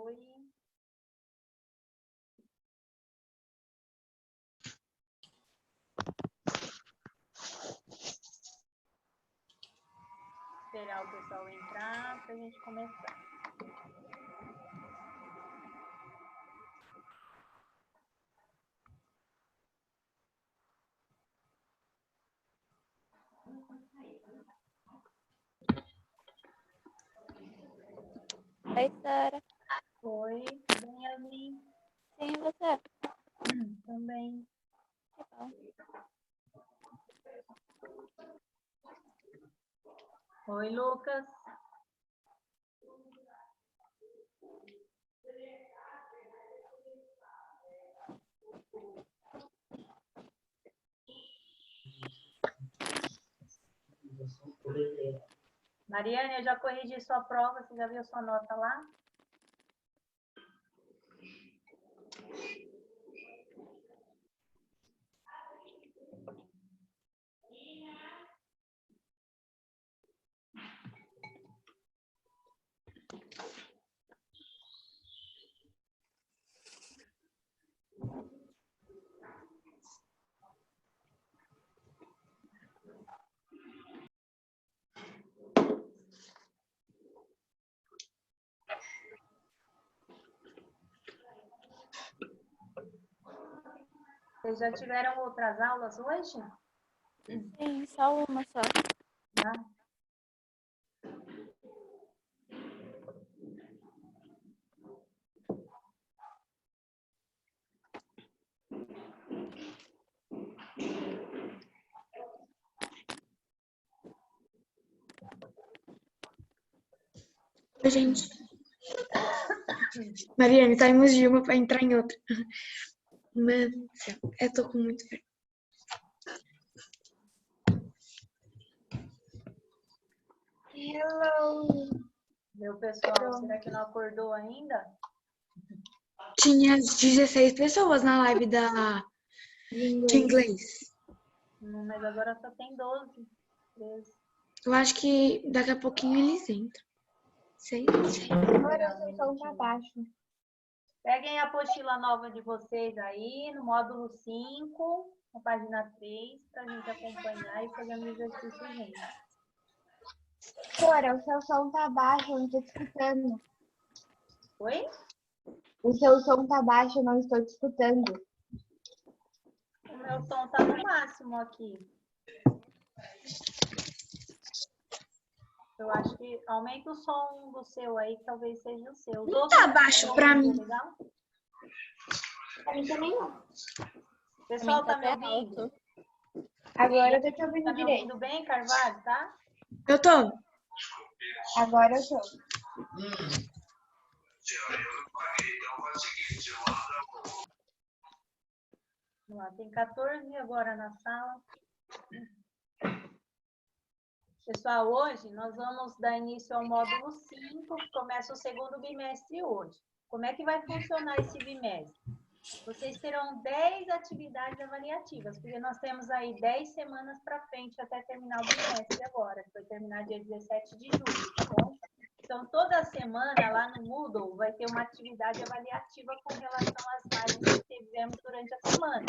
Oi. Esperar o pessoal entrar para a gente começar. Oi, Sara. Oi, bem, Yasmin? Sim, e você? Também. Que bom. Oi, Lucas. Mariane, eu já corrigi sua prova, você já viu sua nota lá? Vocês já tiveram outras aulas hoje? Sim, só uma só. Tá? Oi, gente. Mariane, saímos de uma para entrar em outra. Meu Deus do céu, eu tô com muito frio. Hello. Meu pessoal, será que não acordou ainda? Tinha 16 pessoas na live de inglês. Mas agora só tem 12, 13. Eu acho que daqui a pouquinho eles entram. Sei. Agora o som tá baixo. Peguem a apostila nova de vocês aí, no módulo 5, na página 3, para a gente acompanhar e fazendo o exercício junto. Cora, o seu som tá baixo, eu não tô te escutando. Oi? O seu som tá baixo, eu não estou te escutando. O meu som tá no máximo aqui. Eu acho que aumenta o som do seu aí, que talvez seja o seu. Não tá baixo pra mim. Legal? Pra mim também não. O pessoal tá me até ouvindo? alto. Agora eu tô te ouvindo Tá me direito. ouvindo bem, Carvalho, tá? Eu tô. Agora eu tô. Vamos lá, tem 14 agora na sala. Pessoal, hoje nós vamos dar início ao módulo 5, que começa o segundo bimestre hoje. Como é que vai funcionar esse bimestre? Vocês terão 10 atividades avaliativas, porque nós temos aí 10 semanas para frente até terminar o bimestre agora, que vai terminar dia 17 de julho, tá bom? Então, toda semana lá no Moodle vai ter uma atividade avaliativa com relação às lives que tivemos durante a semana.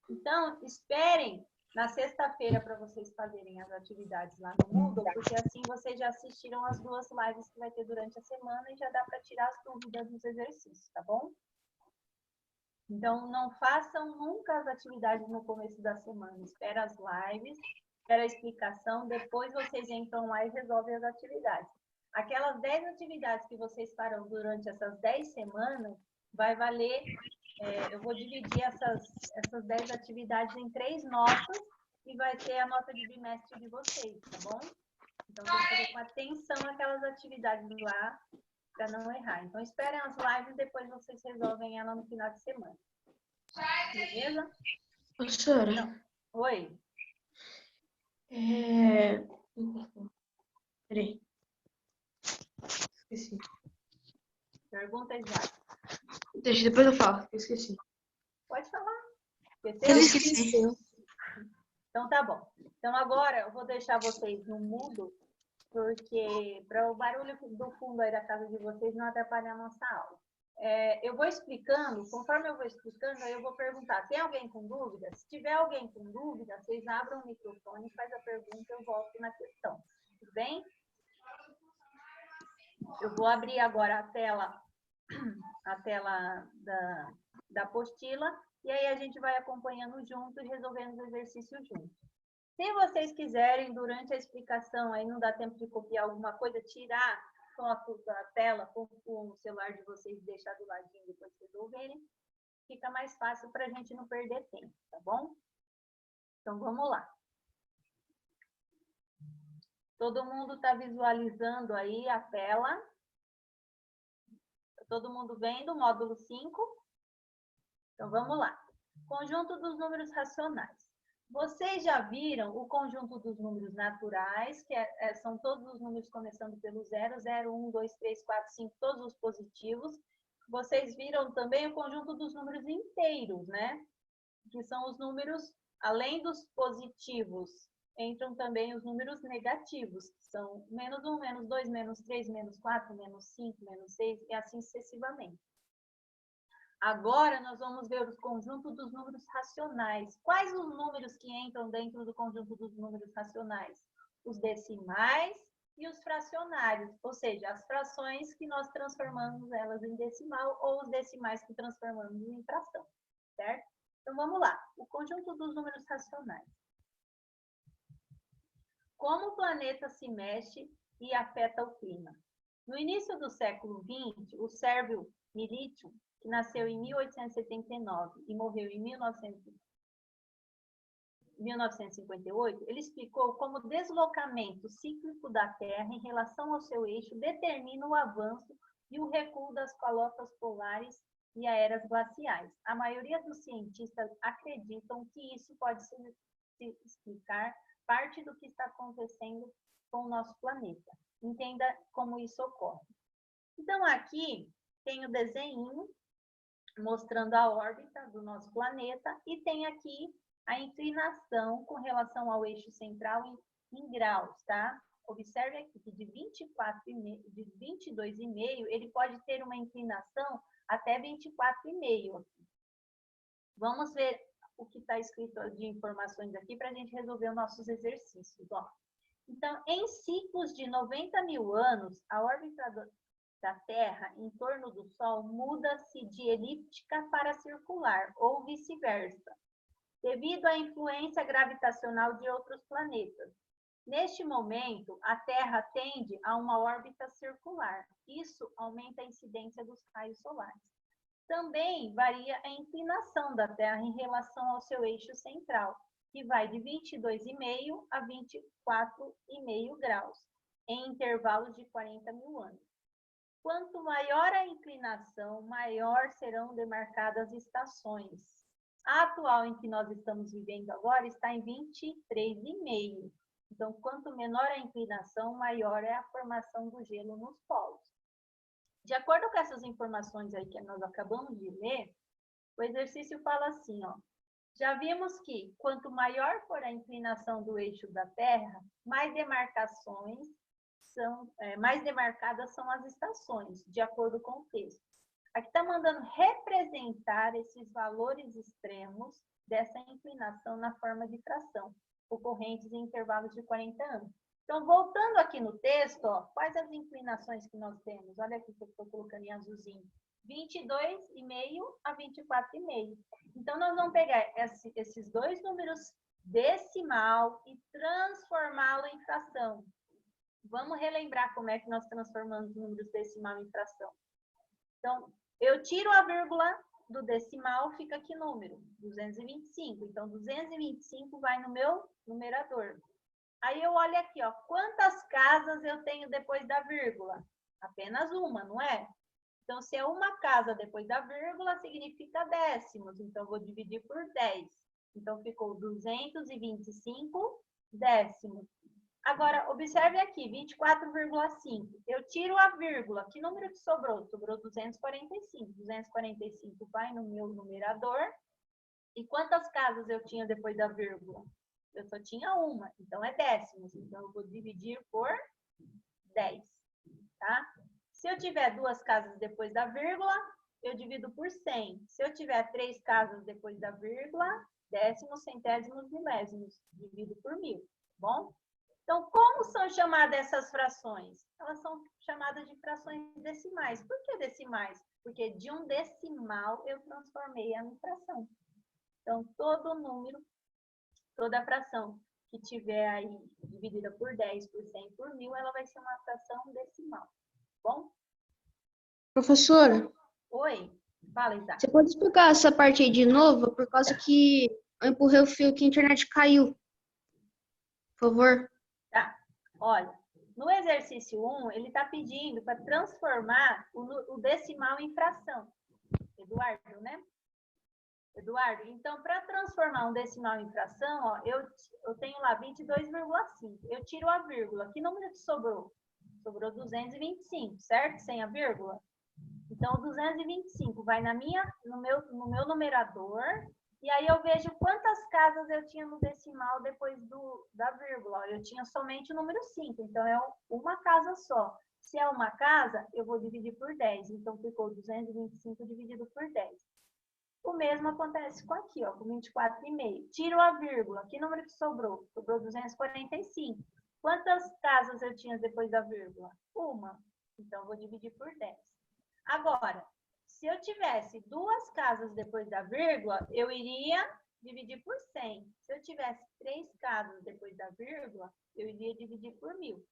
Então, esperem na sexta-feira para vocês fazerem as atividades lá no Moodle, porque assim vocês já assistiram as 2 lives que vai ter durante a semana e já dá para tirar as dúvidas dos exercícios, tá bom? Então, não façam nunca as atividades no começo da semana. Espera as lives, espera a explicação, depois vocês entram lá e resolvem as atividades. Aquelas 10 atividades que vocês farão durante essas 10 semanas, vai valer, eu vou dividir essas 10 atividades em 3 notas e vai ser a nota de bimestre de vocês, tá bom? Então, tem que fazer com atenção aquelas atividades lá, para não errar. Então, esperem as lives, depois vocês resolvem ela no final de semana. Beleza? Professora. Não. Oi. Peraí. Esqueci. Perguntas já. Deixa, depois eu falo. Eu esqueci. Pode falar. Eu Esqueceu? esqueci. Então, tá bom. Então, agora eu vou deixar vocês no mudo porque para o barulho do fundo aí da casa de vocês não atrapalhar a nossa aula. Eu vou explicando, conforme eu vou explicando, aí eu vou perguntar, tem alguém com dúvida? Se tiver alguém com dúvida, vocês abram o microfone, faz a pergunta, eu volto na questão. Tudo bem? Eu vou abrir agora a tela da apostila, e aí a gente vai acompanhando junto e resolvendo os exercícios juntos. Se vocês quiserem, durante a explicação, aí não dá tempo de copiar alguma coisa, tirar foto da tela com o celular de vocês e deixar do ladinho depois que resolverem, fica mais fácil para a gente não perder tempo, tá bom? Então, vamos lá. Todo mundo está visualizando aí a tela? Todo mundo vendo o módulo 5? Então, vamos lá. Conjunto dos números racionais. Vocês já viram o conjunto dos números naturais, que são todos os números começando pelo 0, 0, 1, 2, 3, 4, 5, todos os positivos. Vocês viram também o conjunto dos números inteiros, né? Que são os números, além dos positivos, entram também os números negativos, que são menos 1, menos 2, menos 3, menos 4, menos 5, menos 6, e assim sucessivamente. Agora, nós vamos ver o conjunto dos números racionais. Quais os números que entram dentro do conjunto dos números racionais? Os decimais e os fracionários, ou seja, as frações que nós transformamos elas em decimal ou os decimais que transformamos em fração, certo? Então, vamos lá. O conjunto dos números racionais. Como o planeta se mexe e afeta o clima? No início do século XX, o Sérvio Militium, que nasceu em 1879 e morreu em 1958, ele explicou como o deslocamento cíclico da Terra em relação ao seu eixo determina o avanço e o recuo das calotas polares e eras glaciais. A maioria dos cientistas acreditam que isso pode se explicar parte do que está acontecendo com o nosso planeta. Entenda como isso ocorre. Então, aqui tem o desenho mostrando a órbita do nosso planeta e tem aqui a inclinação com relação ao eixo central em graus, tá? Observe aqui que de 22,5, ele pode ter uma inclinação até 24,5 aqui. Vamos ver o que está escrito de informações aqui para a gente resolver os nossos exercícios, ó. Então, em ciclos de 90 mil anos, a órbita da Terra em torno do Sol muda-se de elíptica para circular, ou vice-versa, devido à influência gravitacional de outros planetas. Neste momento, a Terra tende a uma órbita circular. Isso aumenta a incidência dos raios solares. Também varia a inclinação da Terra em relação ao seu eixo central, que vai de 22,5 a 24,5 graus, em intervalos de 40 mil anos. Quanto maior a inclinação, maior serão demarcadas estações. A atual em que nós estamos vivendo agora está em 23,5. Então, quanto menor a inclinação, maior é a formação do gelo nos polos. De acordo com essas informações aí que nós acabamos de ler, o exercício fala assim, ó. Já vimos que quanto maior for a inclinação do eixo da Terra, mais demarcadas são as estações, de acordo com o texto. Aqui está mandando representar esses valores extremos dessa inclinação na forma de fração, ocorrentes em intervalos de 40 anos. Então, voltando aqui no texto, ó, quais as inclinações que nós temos? Olha aqui que eu estou colocando em azulzinho. 22,5 a 24,5. Então, nós vamos pegar esses dois números decimal e transformá-lo em fração. Vamos relembrar como é que nós transformamos números decimal em fração. Então, eu tiro a vírgula do decimal, fica que número? 225. Então, 225 vai no meu numerador. Aí eu olho aqui, ó, quantas casas eu tenho depois da vírgula? Apenas uma, não é? Então, se é uma casa depois da vírgula, significa décimos. Então, eu vou dividir por 10. Então, ficou 225 décimos. Agora, observe aqui, 24,5. Eu tiro a vírgula. Que número que sobrou? Sobrou 245. 245 vai no meu numerador. E quantas casas eu tinha depois da vírgula? Eu só tinha uma. Então, é décimos. Então, eu vou dividir por 10, tá? Se eu tiver 2 casas depois da vírgula, eu divido por 100. Se eu tiver 3 casas depois da vírgula, décimos, centésimos, milésimos, divido por 1000, tá bom? Então, como são chamadas essas frações? Elas são chamadas de frações decimais. Por que decimais? Porque de um decimal eu transformei ela em fração. Então, todo número, toda fração que tiver aí dividida por 10, por 100, por 1000, ela vai ser uma fração decimal. Bom? Professora, Oi, fala, Isaac. você pode explicar essa parte aí de novo? Por causa que eu empurrei o fio que a internet caiu. Por favor. Tá, olha, no exercício 1, ele está pedindo para transformar o decimal em fração. Eduardo, né? Eduardo, então, para transformar um decimal em fração, ó, eu tenho lá 22,5. Eu tiro a vírgula. Que número que sobrou? Sobrou 225, certo? Sem a vírgula. Então, o 225 vai no meu numerador. E aí eu vejo quantas casas eu tinha no decimal depois da vírgula. Eu tinha somente o número 5. Então, é uma casa só. Se é uma casa, eu vou dividir por 10. Então, ficou 225 dividido por 10. O mesmo acontece com aqui, ó, com 24,5. Tiro a vírgula. Que número que sobrou? Sobrou 245. Quantas casas eu tinha depois da vírgula? Uma. Então, eu vou dividir por 10. Agora, se eu tivesse 2 casas depois da vírgula, eu iria dividir por 100. Se eu tivesse 3 casas depois da vírgula, eu iria dividir por 1000.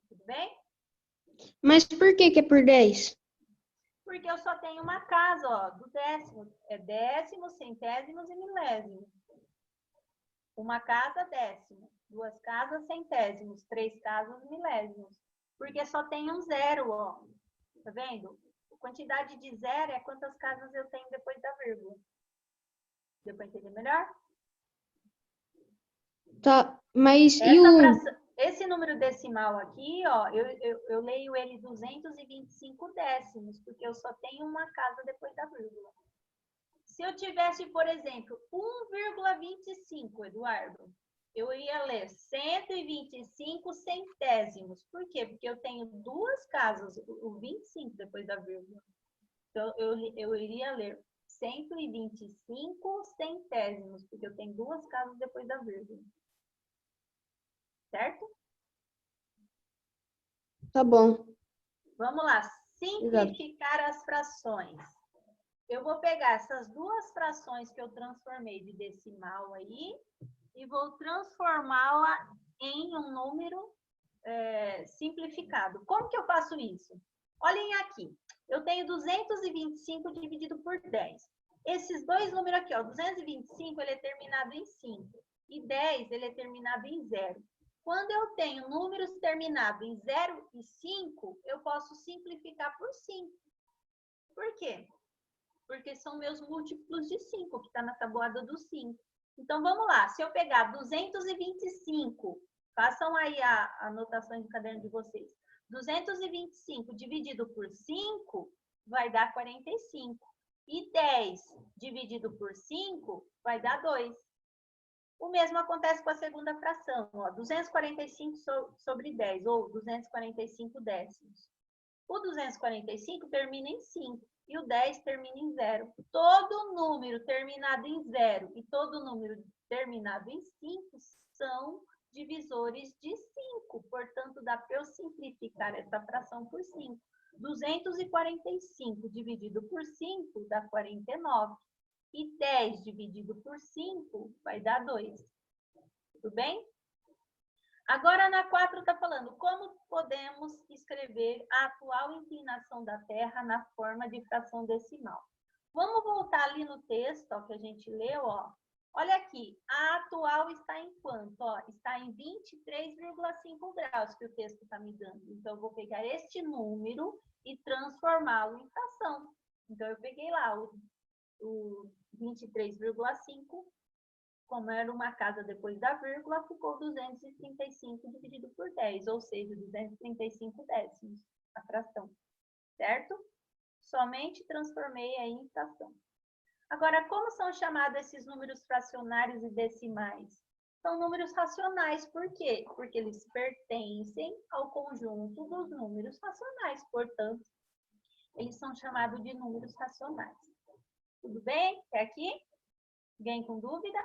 Tudo bem? Mas por que é por 10? Porque eu só tenho uma casa, ó, do décimo. É décimo, centésimos e milésimos. Uma casa, décimo. 2 casas, centésimos. 3 casas, milésimos. Porque só tem um zero, ó. Tá vendo? A quantidade de zero é quantas casas eu tenho depois da vírgula. Deu para entender melhor? Tá, mas e Esse número decimal aqui, ó, eu leio ele 225 décimos, porque eu só tenho uma casa depois da vírgula. Se eu tivesse, por exemplo, 1,25, Eduardo, eu ia ler 125 centésimos. Por quê? Porque eu tenho 2 casas, o 25 depois da vírgula. Então, eu iria ler 125 centésimos, porque eu tenho 2 casas depois da vírgula. Certo? Tá bom. Vamos lá. Simplificar as frações. Eu vou pegar essas 2 frações que eu transformei de decimal aí e vou transformá-la em um número simplificado. Como que eu faço isso? Olhem aqui. Eu tenho 225 dividido por 10. Esses dois números aqui, ó, 225, ele é terminado em 5. E 10, ele é terminado em 0. Quando eu tenho números terminados em 0 e 5, eu posso simplificar por 5. Por quê? Porque são meus múltiplos de 5, que está na tabuada do 5. Então, vamos lá. Se eu pegar 225, façam aí a anotação de caderno de vocês. 225 dividido por 5 vai dar 45. E 10 dividido por 5 vai dar 2. O mesmo acontece com a segunda fração, ó, 245 sobre 10, ou 245 décimos. O 245 termina em 5 e o 10 termina em 0. Todo número terminado em 0 e todo número terminado em 5 são divisores de 5. Portanto, dá para eu simplificar essa fração por 5. 245 dividido por 5 dá 49. E 10 dividido por 5 vai dar 2. Tudo bem? Agora, na 4 está falando como podemos escrever a atual inclinação da Terra na forma de fração decimal. Vamos voltar ali no texto, ó, que a gente leu, ó. Olha aqui, a atual está em quanto? Ó, está em 23,5 graus que o texto está me dando. Então, eu vou pegar este número e transformá-lo em fração. Então, eu peguei lá o 23,5, como era uma casa depois da vírgula, ficou 235 dividido por 10, ou seja, 235 décimos, a fração, certo? Somente transformei aí em fração. Agora, como são chamados esses números fracionários e decimais? São números racionais. Por quê? Porque eles pertencem ao conjunto dos números racionais. Portanto, eles são chamados de números racionais. Tudo bem? Até aqui? Alguém com dúvida?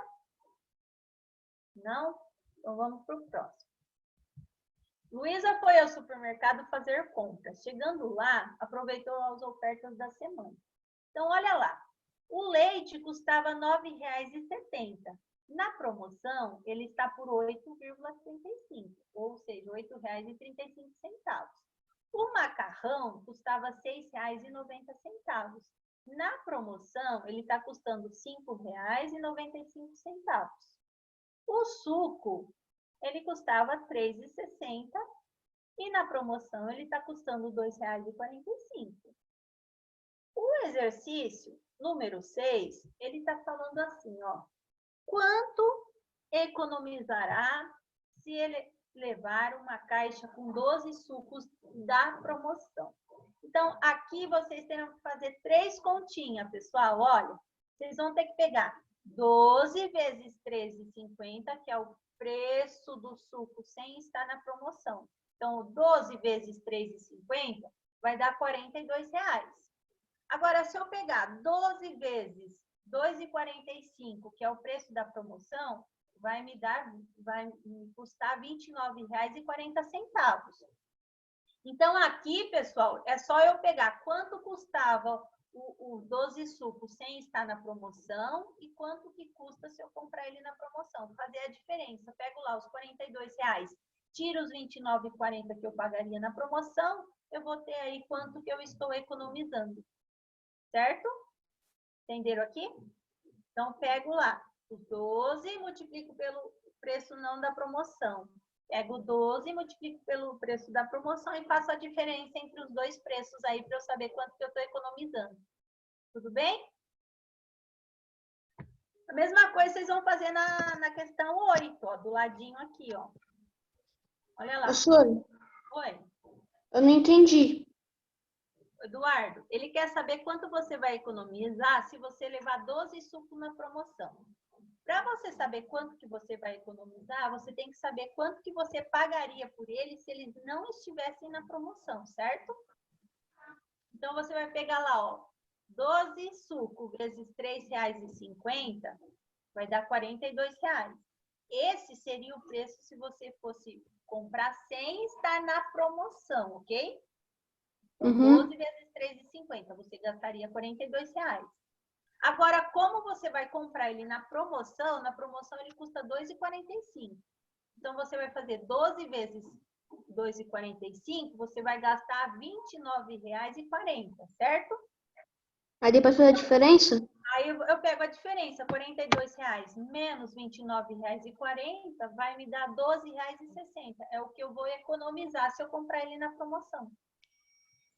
Não? Então vamos para o próximo. Luísa foi ao supermercado fazer compras. Chegando lá, aproveitou as ofertas da semana. Então, olha lá. O leite custava R$ 9,70. Na promoção, ele está por R$ 8,35, ou seja, R$ 8,35. O macarrão custava R$ 6,90. Na promoção, ele está custando R$ 5,95. O suco, ele custava R$ 3,60 e na promoção ele está custando R$ 2,45. O exercício número 6, ele está falando assim, ó. Quanto economizará se ele levar uma caixa com 12 sucos da promoção? Então, aqui vocês terão que fazer 3 continhas, pessoal. Olha, vocês vão ter que pegar 12 vezes R$ 13,50, que é o preço do suco sem estar na promoção. Então, 12 vezes R$ 3,50 vai dar R$ 42. Agora, se eu pegar 12 vezes R$ 2,45, que é o preço da promoção, vai me custar R$ 29,40. Então, aqui, pessoal, é só eu pegar quanto custava os 12 sucos sem estar na promoção e quanto que custa se eu comprar ele na promoção. Fazer a diferença. Eu pego lá os R$ 42, tiro os R$ 29,40 que eu pagaria na promoção, eu vou ter aí quanto que eu estou economizando. Certo? Entenderam aqui? Então, pego lá os 12 e multiplico pelo preço não da promoção. Pego 12 e multiplico pelo preço da promoção e faço a diferença entre os dois preços aí para eu saber quanto que eu estou economizando. Tudo bem? A mesma coisa vocês vão fazer na questão 8, ó, do ladinho aqui, ó. Olha lá. Professora, Oi. eu não entendi. Eduardo, ele quer saber quanto você vai economizar se você levar 12 sucos na promoção. Para você saber quanto que você vai economizar, você tem que saber quanto que você pagaria por eles se eles não estivessem na promoção, certo? Então, você vai pegar lá, ó, 12 suco vezes R$ 3,50 vai dar R$ 42. Esse seria o preço se você fosse comprar sem estar na promoção, ok? Então, 12 vezes R$ 3,50, você gastaria R$ 42. Agora, como você vai comprar ele na promoção ele custa R$ 2,45. Então, você vai fazer 12 vezes R$ 2,45, você vai gastar R$ 29,40, certo? Aí depois faz a diferença? Aí eu pego a diferença, R$ 42 menos R$ 29,40 vai me dar R$ 12,60. É o que eu vou economizar se eu comprar ele na promoção.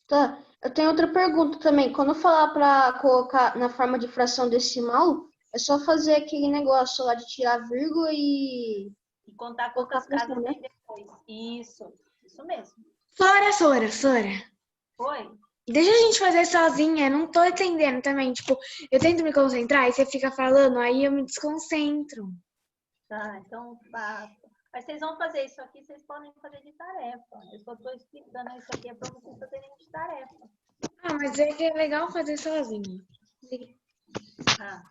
Tá. Eu tenho outra pergunta também. Quando falar para colocar na forma de fração decimal, é só fazer aquele negócio lá de tirar a vírgula e contar quantas casas tem depois. Isso mesmo. Sora. Oi? Deixa a gente fazer sozinha, não tô entendendo também. Tipo, eu tento me concentrar e você fica falando, aí eu me desconcentro. Tá, então faça. Mas vocês vão fazer isso aqui, vocês podem fazer de tarefa. Eu só estou explicando isso aqui, é para vocês fazerem de tarefa. Ah, mas é que é legal fazer sozinha. Ah.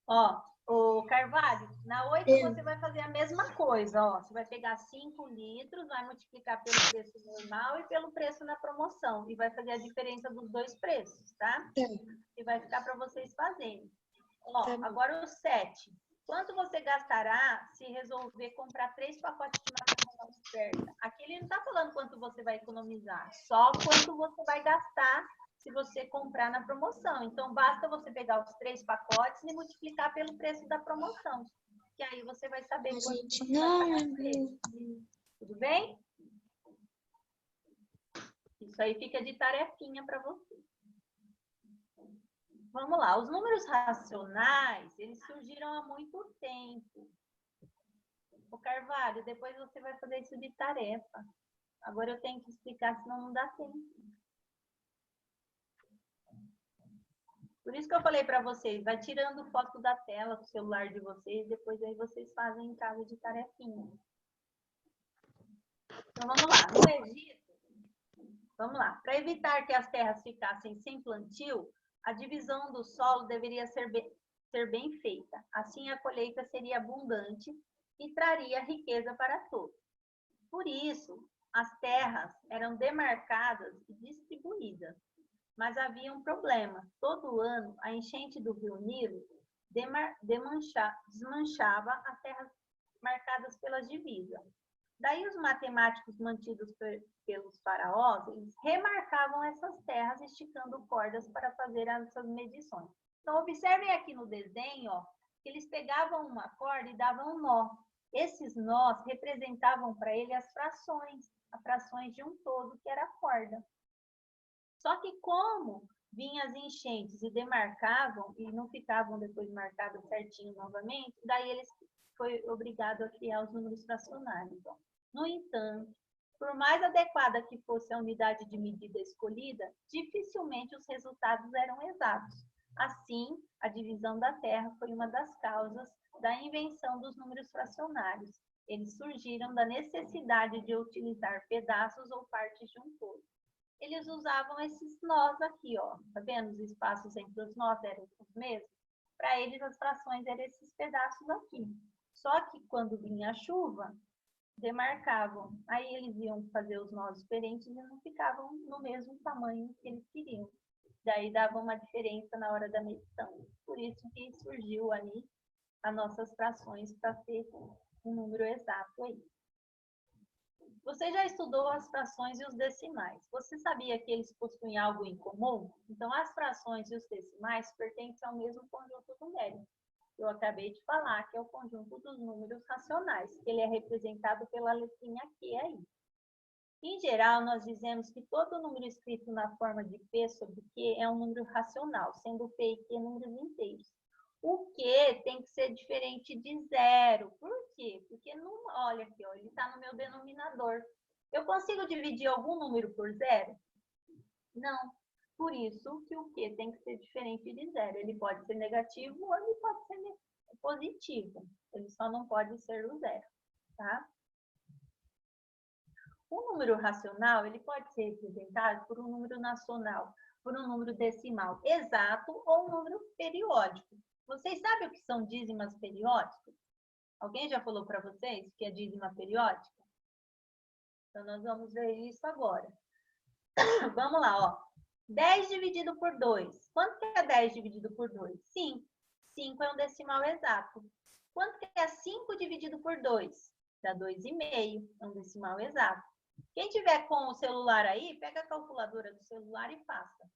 Ó, o Carvalho, na 8 você vai fazer a mesma coisa, ó. Você vai pegar 5 litros, vai multiplicar pelo preço normal e pelo preço na promoção. E vai fazer a diferença dos dois preços, tá? E vai ficar para vocês fazerem. Ó, agora o 7. Quanto você gastará se resolver comprar 3 pacotes de macarrão na oferta? Aqui ele não está falando quanto você vai economizar, só quanto você vai gastar se você comprar na promoção. Então, basta você pegar os 3 pacotes e multiplicar pelo preço da promoção. Que aí você vai saber quanto você vai pagar por ele. Tudo bem? Isso aí fica de tarefinha para você. Vamos lá. Os números racionais, eles surgiram há muito tempo. O Carvalho, depois você vai fazer isso de tarefa. Agora eu tenho que explicar, senão não dá tempo. Por isso que eu falei para vocês, vai tirando foto da tela do celular de vocês, depois aí vocês fazem em casa de tarefinha. Então, vamos lá. No Egito, vamos lá. Para evitar que as terras ficassem sem plantio, a divisão do solo deveria ser bem feita. Assim, a colheita seria abundante e traria riqueza para todos. Por isso, as terras eram demarcadas e distribuídas. Mas havia um problema. Todo ano, a enchente do rio Nilo desmanchava as terras marcadas pelas divisas. Daí, os matemáticos mantidos pelos faraós, eles remarcavam essas terras, esticando cordas para fazer essas medições. Então, observem aqui no desenho, ó, que eles pegavam uma corda e davam um nó. Esses nós representavam para ele as frações de um todo, que era a corda. Só que como vinham as enchentes e demarcavam, e não ficavam depois marcados certinho novamente, daí eles foi obrigado a criar os números fracionários. Ó. No entanto, por mais adequada que fosse a unidade de medida escolhida, dificilmente os resultados eram exatos. Assim, a divisão da Terra foi uma das causas da invenção dos números fracionários. Eles surgiram da necessidade de utilizar pedaços ou partes de um todo. Eles usavam esses nós aqui, ó. Tá vendo? Os espaços entre os nós eram os mesmos. Para eles, as frações eram esses pedaços aqui. Só que quando vinha a chuva, demarcavam. Aí eles iam fazer os nós diferentes e não ficavam no mesmo tamanho que eles queriam. Daí dava uma diferença na hora da medição. Por isso que surgiu ali as nossas frações para ter um número exato aí. Você já estudou as frações e os decimais. Você sabia que eles possuem algo em comum? Então, as frações e os decimais pertencem ao mesmo conjunto numérico. Eu acabei de falar que é o conjunto dos números racionais, que ele é representado pela letrinha Q aí. Em geral, nós dizemos que todo número escrito na forma de P sobre Q é um número racional, sendo P e Q números inteiros. O Q tem que ser diferente de zero. Por quê? Porque, não, olha aqui, ó, ele está no meu denominador. Eu consigo dividir algum número por zero? Não. Por isso que o Q tem que ser diferente de zero. Ele pode ser negativo ou ele pode ser positivo. Ele só não pode ser o zero, tá? O número racional, ele pode ser representado por um número nacional, por um número decimal exato ou um número periódico. Vocês sabem o que são dízimas periódicas? Alguém já falou para vocês o que é dízima periódica? Então, nós vamos ver isso agora. Vamos lá, ó. 10 dividido por 2. Quanto que é 10 dividido por 2? 5. 5 é um decimal exato. Quanto que é 5 dividido por 2? Dá 2,5. É um decimal exato. Quem tiver com o celular aí, pega a calculadora do celular e faça.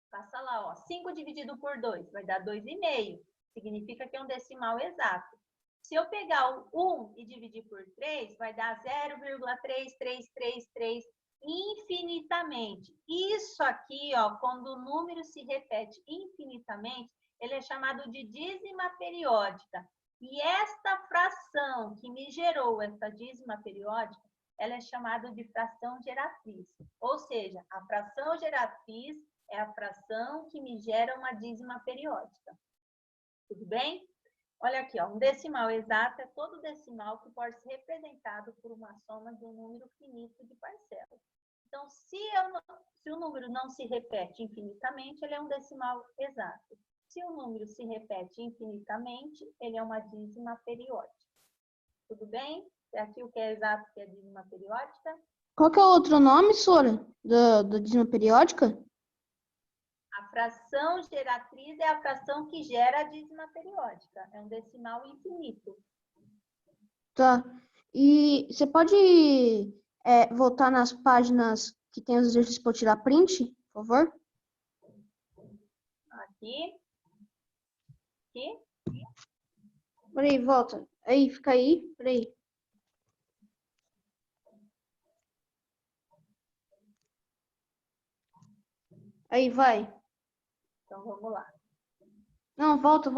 Faça lá, ó. 5 dividido por 2 vai dar 2,5. Significa que é um decimal exato. Se eu pegar o 1 e dividir por 3, vai dar 0,3333 infinitamente. Isso aqui, ó, quando o número se repete infinitamente, ele é chamado de dízima periódica. E esta fração que me gerou essa dízima periódica, ela é chamada de fração geratriz. Ou seja, a fração geratriz é a fração que me gera uma dízima periódica. Tudo bem? Olha aqui, ó, um decimal exato é todo decimal que pode ser representado por uma soma de um número finito de parcelas. Então, se o número não se repete infinitamente, ele é um decimal exato. Se o número se repete infinitamente, ele é uma dízima periódica. Tudo bem? É aqui o que é exato, que é dízima periódica. Qual que é o outro nome, Sora, da dízima periódica? A fração geratriz é a fração que gera a dízima periódica. É um decimal infinito. Tá. E você pode voltar nas páginas que tem os exercícios para eu tirar print, por favor? Aqui. Aqui. Peraí, volta. Aí, fica aí. Peraí. Aí, vai. Então, vamos lá. Não, volta.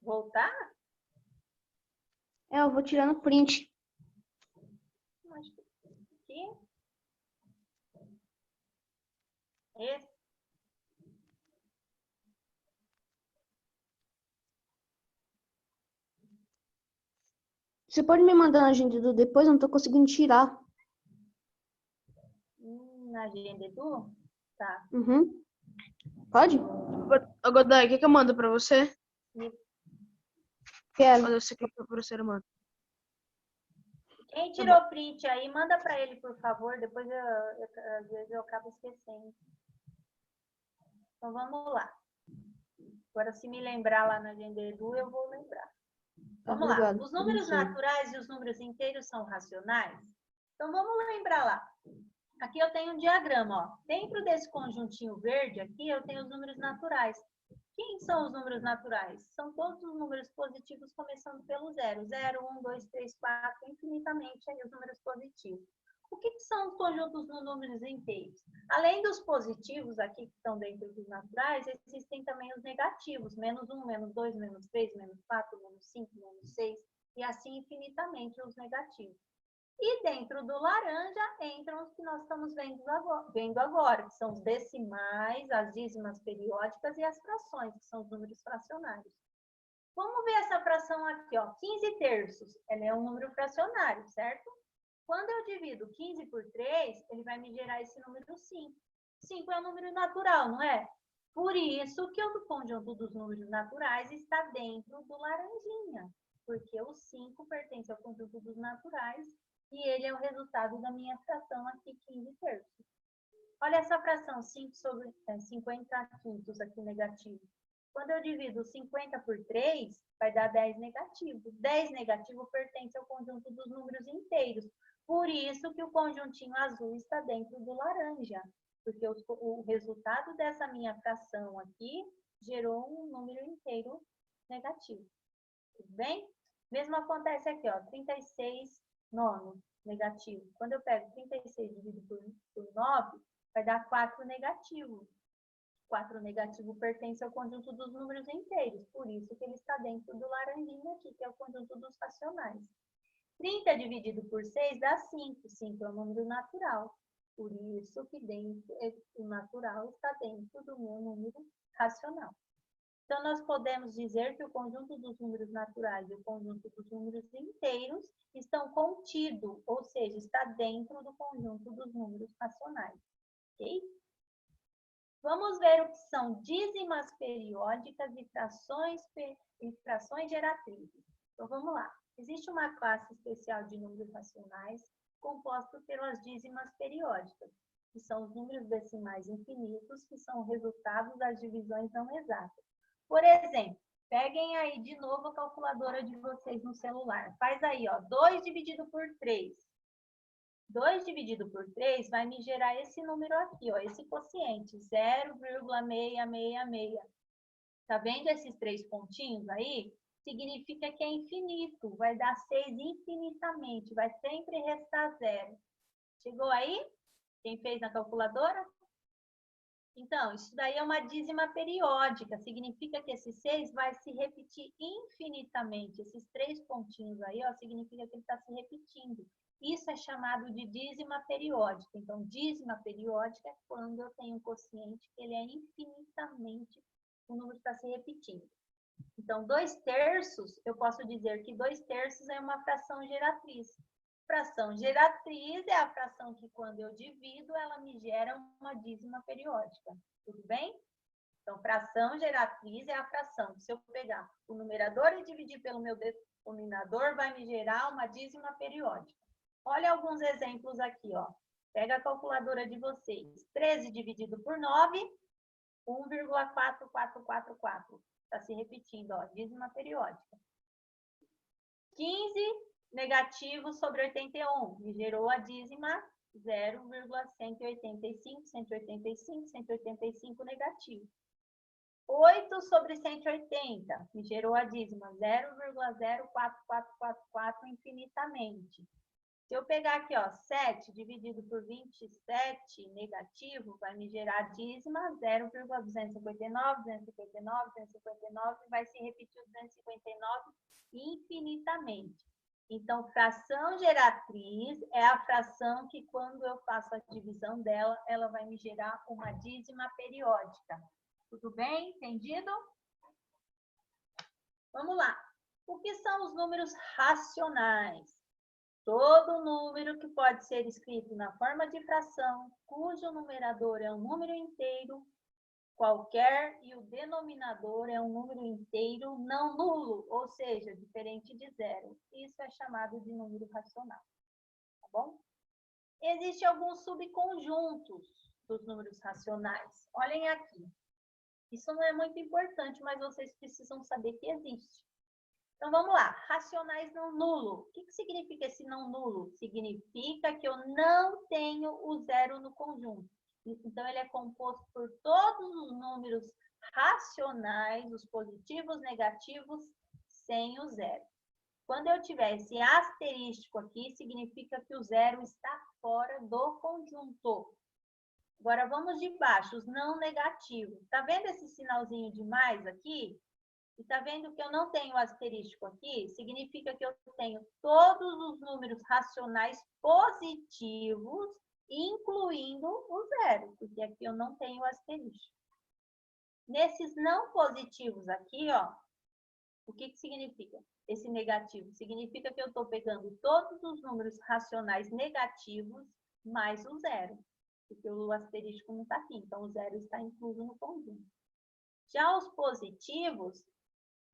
Voltar? Eu vou tirando print. Aqui. Esse. Você pode me mandar na agenda do depois? Eu não tô conseguindo tirar. Na agenda, Edu? Tá. Uhum. Pode? Ô, Godoy, o que eu mando pra você? Quero. Olha, você que a professora manda. Quem tirou print aí, manda para ele, por favor. Depois, às vezes, eu acabo esquecendo. Então, vamos lá. Agora, se me lembrar lá na agenda Edu, eu vou lembrar. Vamos lá. Os números naturais e os números inteiros são racionais? Então, vamos lembrar lá. Aqui eu tenho um diagrama, ó. Dentro desse conjuntinho verde aqui, eu tenho os números naturais. Quem são os números naturais? São todos os números positivos começando pelo 0. 0, 1, 2, 3, 4, infinitamente aí os números positivos. O que são os conjuntos dos números inteiros? Além dos positivos aqui que estão dentro dos naturais, existem também os negativos. Menos 1, menos 2, menos 3, menos 4, menos 5, menos 6 e assim infinitamente os negativos. E dentro do laranja entram os que nós estamos vendo agora, que são os decimais, as dízimas periódicas e as frações, que são os números fracionários. Vamos ver essa fração aqui, ó, 15 terços. Ela é um número fracionário, certo? Quando eu divido 15 por 3, ele vai me gerar esse número 5. 5 é um número natural, não é? Por isso que o conjunto dos números naturais está dentro do laranjinha, porque o 5 pertence ao conjunto dos naturais e ele é o resultado da minha fração aqui, 15 terços. Olha essa fração, 5 sobre 50 quintos aqui negativo. Quando eu divido 50 por 3, vai dar 10 negativo. 10 negativo pertence ao conjunto dos números inteiros. Por isso que o conjuntinho azul está dentro do laranja. Porque o resultado dessa minha fração aqui gerou um número inteiro negativo. Tudo bem? Mesmo acontece aqui, ó, 36 nono negativo. Quando eu pego 36 dividido por 9, vai dar 4 negativo. 4 negativo pertence ao conjunto dos números inteiros, por isso que ele está dentro do laranjinha aqui, que é o conjunto dos racionais. 30 dividido por 6 dá 5. 5 é um número natural, por isso que o natural está dentro do meu número racional. Então, nós podemos dizer que o conjunto dos números naturais e o conjunto dos números inteiros estão contidos, ou seja, está dentro do conjunto dos números racionais. Ok? Vamos ver o que são dízimas periódicas e frações geratrizes. Então, vamos lá. Existe uma classe especial de números racionais composta pelas dízimas periódicas, que são os números decimais infinitos, que são o resultado das divisões não exatas. Por exemplo, peguem aí de novo a calculadora de vocês no celular. Faz aí, ó, 2 dividido por 3. 2 dividido por 3 vai me gerar esse número aqui, ó, esse quociente, 0,666. Tá vendo esses 3 pontinhos aí? Significa que é infinito, vai dar 6 infinitamente, vai sempre restar 0. Chegou aí? Quem fez na calculadora? Então, isso daí é uma dízima periódica, significa que esse 6 vai se repetir infinitamente. Esses 3 pontinhos aí, ó, significa que ele está se repetindo. Isso é chamado de dízima periódica. Então, dízima periódica é quando eu tenho um quociente que ele é infinitamente, o número está se repetindo. Então, 2 terços, eu posso dizer que 2 terços é uma fração geratriz. Fração geratriz é a fração que, quando eu divido, ela me gera uma dízima periódica. Tudo bem? Então, fração geratriz é a fração que, se eu pegar o numerador e dividir pelo meu denominador, vai me gerar uma dízima periódica. Olha alguns exemplos aqui, ó. Pega a calculadora de vocês. 13 dividido por 9, 1,4444. Está se repetindo, ó, dízima periódica. 15 negativo sobre 81, me gerou a dízima 0,185, 185, 185 negativo. 8 sobre 180, me gerou a dízima 0,04444 infinitamente. Se eu pegar aqui, ó, 7 dividido por 27 negativo, vai me gerar a dízima 0,259, 259, 259, vai se repetir o 259 infinitamente. Então, fração geratriz é a fração que, quando eu faço a divisão dela, ela vai me gerar uma dízima periódica. Tudo bem? Entendido? Vamos lá. O que são os números racionais? Todo número que pode ser escrito na forma de fração, cujo numerador é um número inteiro, qualquer, e o denominador é um número inteiro não nulo, ou seja, diferente de zero. Isso é chamado de número racional, tá bom? Existem alguns subconjuntos dos números racionais. Olhem aqui. Isso não é muito importante, mas vocês precisam saber que existe. Então, vamos lá. Racionais não nulo. O que significa esse não nulo? Significa que eu não tenho o zero no conjunto. Então, ele é composto por todos os números racionais, os positivos, negativos, sem o zero. Quando eu tiver esse asterístico aqui, significa que o zero está fora do conjunto. Agora, vamos de baixo, os não negativos. Está vendo esse sinalzinho de mais aqui? E está vendo que eu não tenho asterístico aqui? Significa que eu tenho todos os números racionais positivos, incluindo o zero, porque aqui eu não tenho asterístico. Nesses não positivos aqui, ó, o que significa esse negativo? Significa que eu estou pegando todos os números racionais negativos mais o zero, porque o asterístico não está aqui, então o zero está incluso no conjunto. Já os positivos,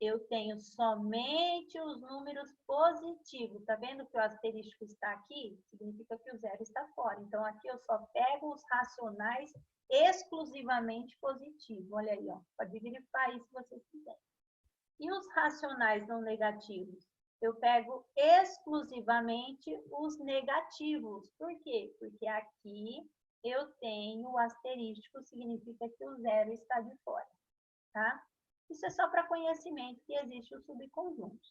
eu tenho somente os números positivos. Tá vendo que o asterístico está aqui? Significa que o zero está fora. Então, aqui eu só pego os racionais exclusivamente positivos. Olha aí, ó. Pode verifar aí se vocês quiserem. E os racionais não negativos? Eu pego exclusivamente os negativos. Por quê? Porque aqui eu tenho o asterístico, significa que o zero está de fora, tá? Isso é só para conhecimento que existe o subconjunto.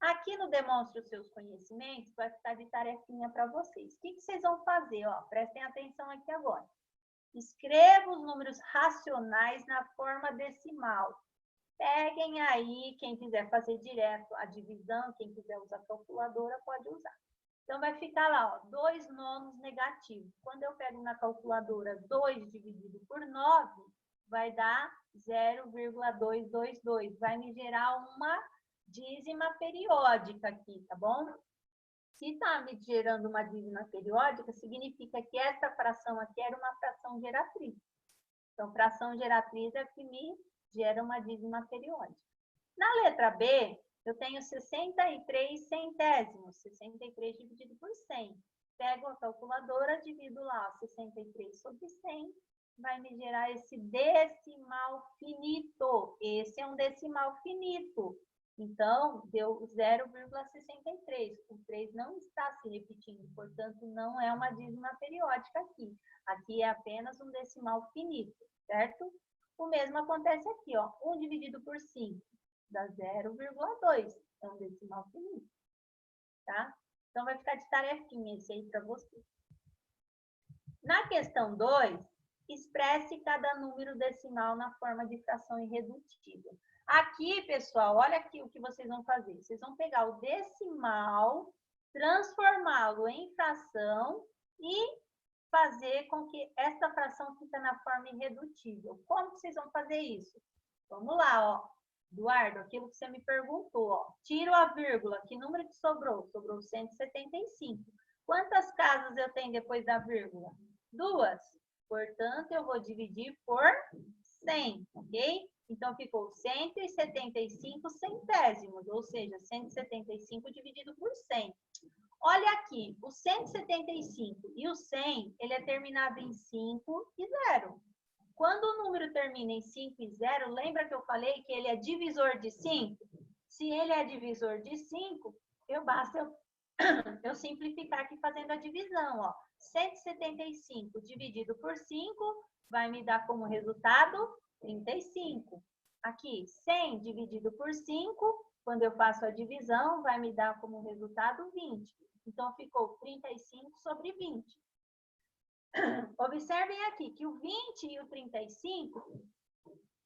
Aqui no Demonstre os Seus Conhecimentos, vai ficar de tarefinha para vocês. O que vocês vão fazer? Ó, prestem atenção aqui agora. Escreva os números racionais na forma decimal. Peguem aí, quem quiser fazer direto a divisão, quem quiser usar calculadora, pode usar. Então, vai ficar lá, ó, 2 nonos negativos. Quando eu pego na calculadora 2 dividido por 9, vai dar 0,222. Vai me gerar uma dízima periódica aqui, tá bom? Se está me gerando uma dízima periódica, significa que essa fração aqui era uma fração geratriz. Então, fração geratriz é que me gera uma dízima periódica. Na letra B, eu tenho 63 centésimos. 63 dividido por 100. Pego a calculadora, divido lá 63 sobre 100. Vai me gerar esse decimal finito. Esse é um decimal finito. Então, deu 0,63. O 3 não está se repetindo, portanto, não é uma dízima periódica aqui. Aqui é apenas um decimal finito, certo? O mesmo acontece aqui, ó. 1 dividido por 5 dá 0,2. É um decimal finito, tá? Então, vai ficar de tarefinha esse aí para você. Na questão 2, expresse cada número decimal na forma de fração irredutível. Aqui, pessoal, olha aqui o que vocês vão fazer. Vocês vão pegar o decimal, transformá-lo em fração e fazer com que essa fração fique na forma irredutível. Como vocês vão fazer isso? Vamos lá, ó. Eduardo, aquilo que você me perguntou, ó. Tiro a vírgula. Que número que sobrou? Sobrou 175. Quantas casas eu tenho depois da vírgula? 2. Portanto, eu vou dividir por 100, ok? Então, ficou 175 centésimos, ou seja, 175 dividido por 100. Olha aqui, o 175 e o 100, ele é terminado em 5 e 0. Quando o número termina em 5 e 0, lembra que eu falei que ele é divisor de 5? Se ele é divisor de 5, basta eu simplificar aqui fazendo a divisão, ó. 175 dividido por 5 vai me dar como resultado 35. Aqui, 100 dividido por 5, quando eu faço a divisão, vai me dar como resultado 20. Então, ficou 35 sobre 20. Observem aqui que o 20 e o 35,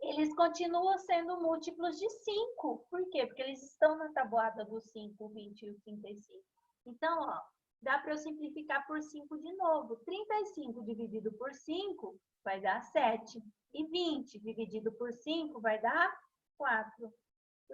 eles continuam sendo múltiplos de 5. Por quê? Porque eles estão na tabuada do 5, o 20 e o 35. Então, ó, dá para eu simplificar por 5 de novo. 35 dividido por 5 vai dar 7. E 20 dividido por 5 vai dar 4.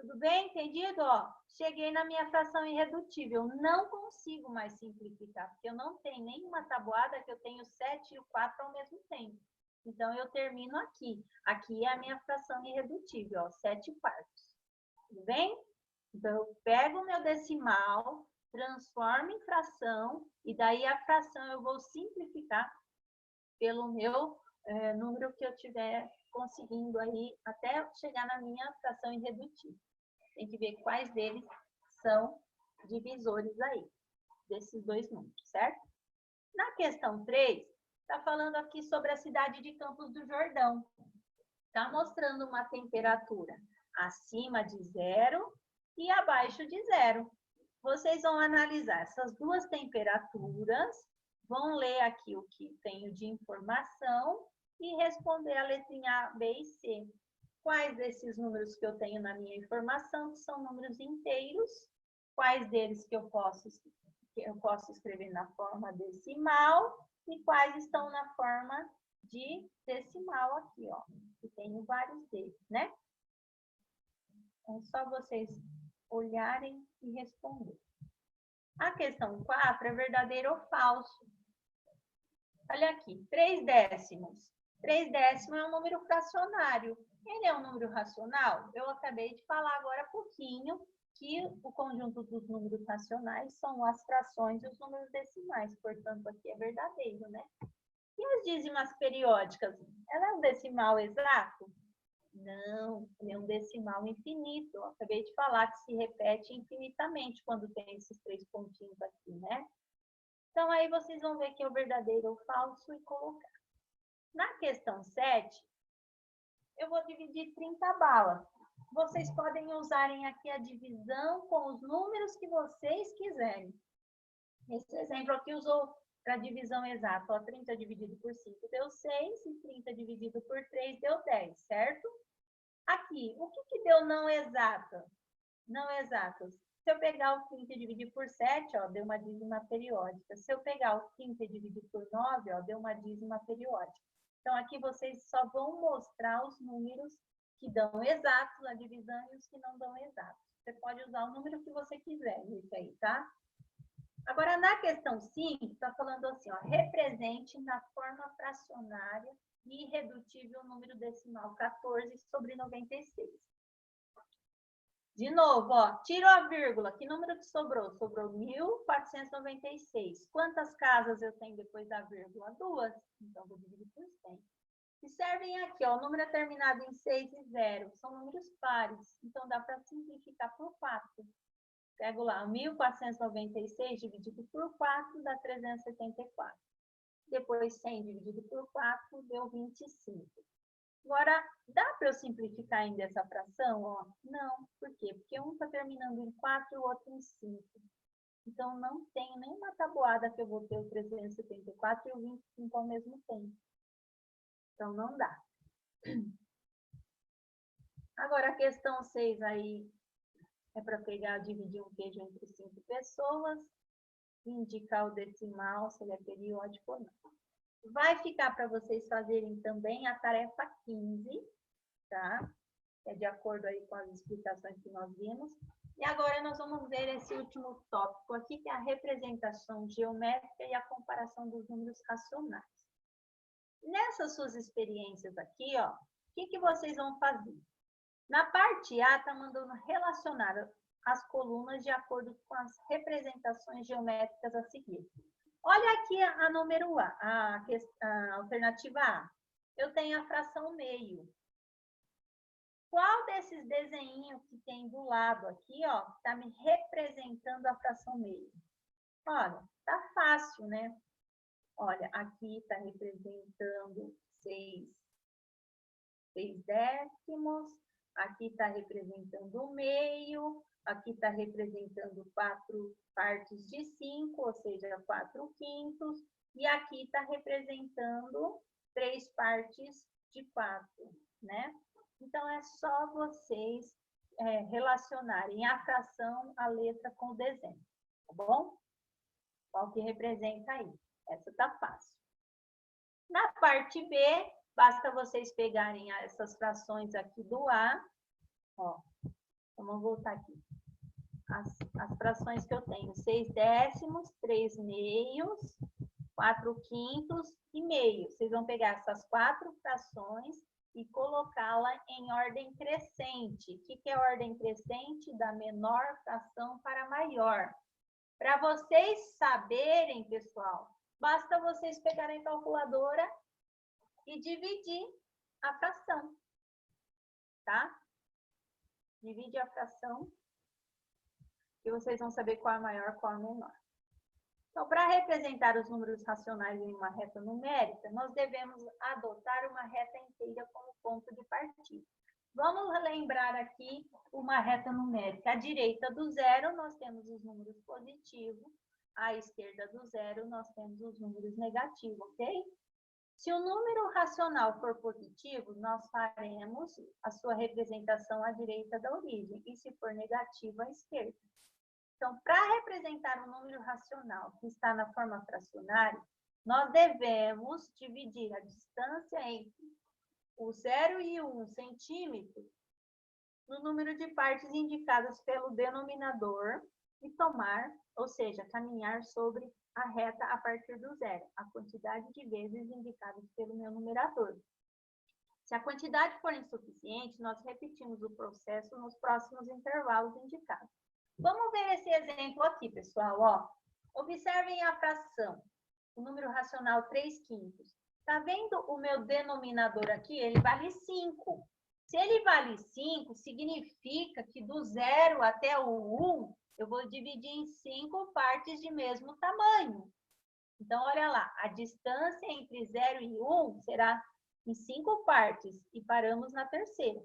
Tudo bem? Entendido? Ó, cheguei na minha fração irredutível. Não consigo mais simplificar, porque eu não tenho nenhuma tabuada que eu tenho 7 e o 4 ao mesmo tempo. Então, eu termino aqui. Aqui é a minha fração irredutível, ó, 7/4. Tudo bem? Então, eu pego o meu decimal, transformo em fração, e daí a fração eu vou simplificar pelo meu número que eu tiver conseguindo aí, até chegar na minha fração irredutível. Tem que ver quais deles são divisores aí, desses dois números, certo? Na questão 3, está falando aqui sobre a cidade de Campos do Jordão. Está mostrando uma temperatura acima de 0 e abaixo de 0. Vocês vão analisar essas duas temperaturas, vão ler aqui o que tenho de informação e responder a letrinha A, B e C. Quais desses números que eu tenho na minha informação são números inteiros? Quais deles que eu posso escrever na forma decimal? E quais estão na forma de decimal aqui, ó. E tenho vários deles, né? É só vocês olharem e responder. A questão 4 é verdadeiro ou falso. Olha aqui, 3 décimos. 3 décimos é um número fracionário. Ele é um número racional? Eu acabei de falar agora há pouquinho que o conjunto dos números racionais são as frações e os números decimais. Portanto, aqui é verdadeiro, né? E as dízimas periódicas? Ela é um decimal exato? Não, ele é um decimal infinito. Eu acabei de falar que se repete infinitamente quando tem esses 3 pontinhos aqui, né? Então, aí vocês vão ver que é o verdadeiro ou falso e colocar. Na questão 7, eu vou dividir 30 balas. Vocês podem usarem aqui a divisão com os números que vocês quiserem. Esse exemplo aqui usou para divisão exata. Ó, 30 dividido por 5 deu 6 e 30 dividido por 3 deu 10, certo? Aqui, o que deu não exata? Não exatas. Se eu pegar o 30 e dividir por 7, ó, deu uma dízima periódica. Se eu pegar o 30 e dividir por 9, ó, deu uma dízima periódica. Então, aqui vocês só vão mostrar os números que dão exatos na divisão e os que não dão exatos. Você pode usar o número que você quiser nisso aí, tá? Agora, na questão 5, está falando assim, ó, represente na forma fracionária e irredutível o número decimal 14 sobre 96. De novo, ó, tirou a vírgula. Que número que sobrou? Sobrou 1.496. Quantas casas eu tenho depois da vírgula? 2. Então, vou dividir por 100. Observem aqui, ó, o número é terminado em 6 e 0. São números pares. Então, dá para simplificar por 4. Pego lá, 1.496 dividido por 4 dá 374. Depois, 100 dividido por 4 deu 25. Agora, dá para eu simplificar ainda essa fração? Ó? Não. Por quê? Porque um está terminando em 4 e o outro em 5. Então, não tem nenhuma tabuada que eu vou ter o 374 e o 25 ao mesmo tempo. Então, não dá. Agora, a questão 6 aí é para pegar, dividir um queijo entre 5 pessoas e indicar o decimal, se ele é periódico ou não. Vai ficar para vocês fazerem também a tarefa 15, tá? É de acordo aí com as explicações que nós vimos. E agora nós vamos ver esse último tópico aqui, que é a representação geométrica e a comparação dos números racionais. Nessas suas experiências aqui, ó, o que vocês vão fazer? Na parte A, está mandando relacionar as colunas de acordo com as representações geométricas a seguir. Olha aqui a número A, a alternativa A. Eu tenho a fração meio. Qual desses desenhinhos que tem do lado aqui, ó, está me representando a fração meio? Olha, tá fácil, né? Olha, aqui está representando 6 décimos. Aqui está representando o meio. Aqui está representando 4 partes de 5, ou seja, 4 quintos. E aqui está representando 3 partes de 4, né? Então, é só vocês relacionarem a fração, a letra com o desenho, tá bom? Qual que representa aí? Essa tá fácil. Na parte B, basta vocês pegarem essas frações aqui do A, ó. Então, vamos voltar aqui. As frações que eu tenho. 6 décimos, 3 meios, 4 quintos e meio. Vocês vão pegar essas 4 frações e colocá-la em ordem crescente. O que é ordem crescente? Da menor fração para a maior. Para vocês saberem, pessoal, basta vocês pegarem a calculadora e dividir a fração, tá? Divide a fração e vocês vão saber qual é a maior, qual é a menor. Então, para representar os números racionais em uma reta numérica, nós devemos adotar uma reta inteira como ponto de partida. Vamos lembrar aqui uma reta numérica. À direita do zero, nós temos os números positivos. À esquerda do zero, nós temos os números negativos, ok? Se o número racional for positivo, nós faremos a sua representação à direita da origem. E se for negativo, à esquerda. Então, para representar um número racional que está na forma fracionária, nós devemos dividir a distância entre o 0 e 1 centímetro no número de partes indicadas pelo denominador e tomar, ou seja, caminhar sobre a reta a partir do zero, a quantidade de vezes indicadas pelo meu numerador. Se a quantidade for insuficiente, nós repetimos o processo nos próximos intervalos indicados. Vamos ver esse exemplo aqui, pessoal. Ó, observem a fração, o número racional 3 quintos. Está vendo o meu denominador aqui? Ele vale 5. Se ele vale 5, significa que do 0 até o 1, eu vou dividir em 5 partes de mesmo tamanho. Então, olha lá, a distância entre 0 e 1 será em 5 partes e paramos na terceira.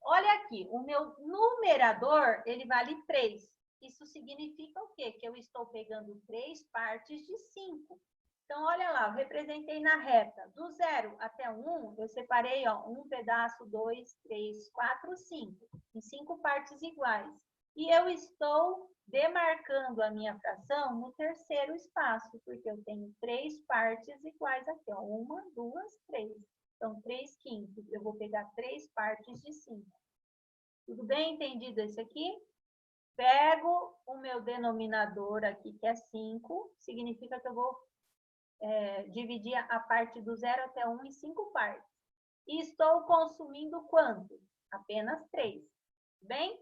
Olha aqui, o meu numerador, ele vale 3. Isso significa o quê? Que eu estou pegando 3 partes de 5. Então, olha lá, eu representei na reta. Do 0 até 1, eu separei, ó, um pedaço, 2, 3, 4, 5. Em 5 partes iguais. E eu estou demarcando a minha fração no terceiro espaço, porque eu tenho 3 partes iguais aqui, ó. 1, 2, 3. Então, 3 quintos. Eu vou pegar 3 partes de 5. Tudo bem entendido esse aqui? Pego o meu denominador aqui, que é 5. Significa que eu vou dividir a parte do 0 até 1 em 5 partes. E estou consumindo quanto? Apenas 3. Tudo bem?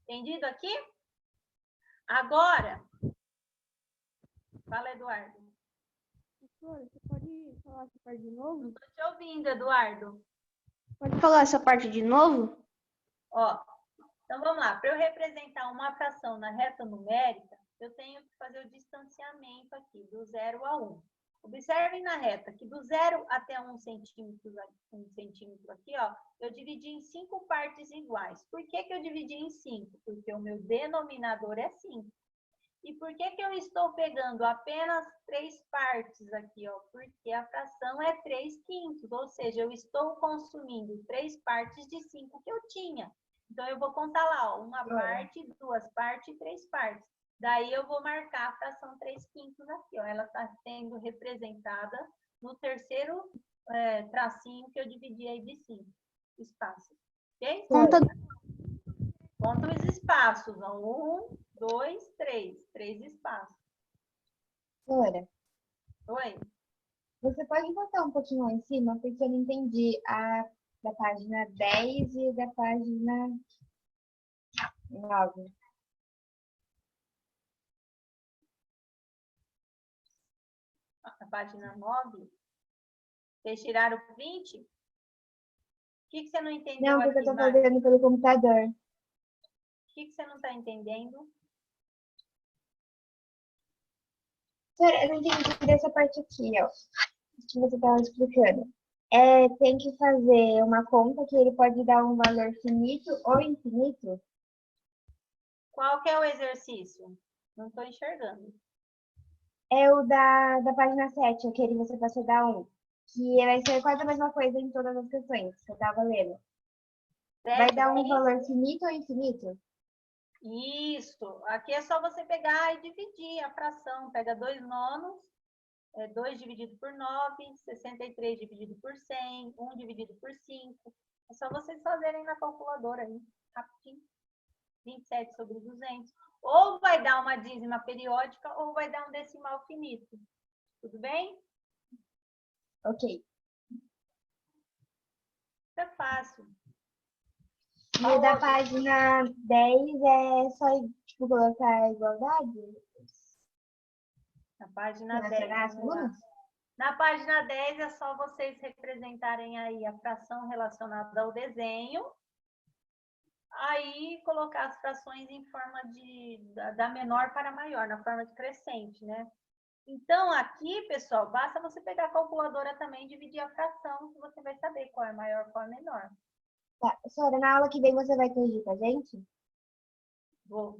Entendido aqui? Agora, fala, Eduardo. Professora, você pode falar essa parte de novo? Estou te ouvindo, Eduardo. Pode falar essa parte de novo? Ó, então vamos lá. Para eu representar uma fração na reta numérica, eu tenho que fazer o distanciamento aqui, do 0 a 1. Observem na reta que do 0 até 1 centímetro aqui, ó, eu dividi em 5 partes iguais. Por que que eu dividi em 5? Porque o meu denominador é 5. E por que que eu estou pegando apenas 3 partes aqui, ó? Porque a fração é 3 quintos, ou seja, eu estou consumindo 3 partes de 5 que eu tinha. Então, eu vou contar lá, ó, uma parte, 2 partes e 3 partes. Daí, eu vou marcar a fração 3 quintos aqui, ó. Ela está sendo representada no terceiro tracinho que eu dividi aí de 5 espaços. Ok? Conta os espaços, ó. 1, 2, 3. 3 espaços. Professora, Oi? você pode botar um pouquinho lá em cima, porque eu não entendi a da página 10 e da página 9. A página 9. Vocês tiraram o print? O que você não entendeu Não, aqui, porque eu tô Marcos? fazendo pelo computador. O que você não está entendendo? Professora, eu não entendi dessa parte aqui, ó, que você estava explicando. Tem que fazer uma conta que ele pode dar um valor finito ou infinito? Qual que é o exercício? Não estou enxergando. É o da página 7, aquele que você passou da 1. Que vai ser quase a mesma coisa em todas as questões que eu estava lendo. Vai dar um valor finito ou infinito? Isso. Aqui é só você pegar e dividir a fração. Pega 2 nonos, 2 dividido por 9, 63 dividido por 100, 1 dividido por 5. É só vocês fazerem na calculadora aí, rapidinho. 27 sobre 200. Ou vai dar uma dízima periódica ou vai dar um decimal finito. Tudo bem? Ok. Isso é fácil. E o da página 10 é só, tipo, colocar a igualdade? Na página 10. Relacionar as Vamos lá. colunas? Na página 10 é só vocês representarem aí a fração relacionada ao desenho. Aí colocar as frações em forma da menor para maior, na forma de crescente, né? Então, aqui, pessoal, basta você pegar a calculadora também e dividir a fração, que você vai saber qual é maior, qual é menor. Tá. Sora, na aula que vem você vai corrigir com a gente? Vou.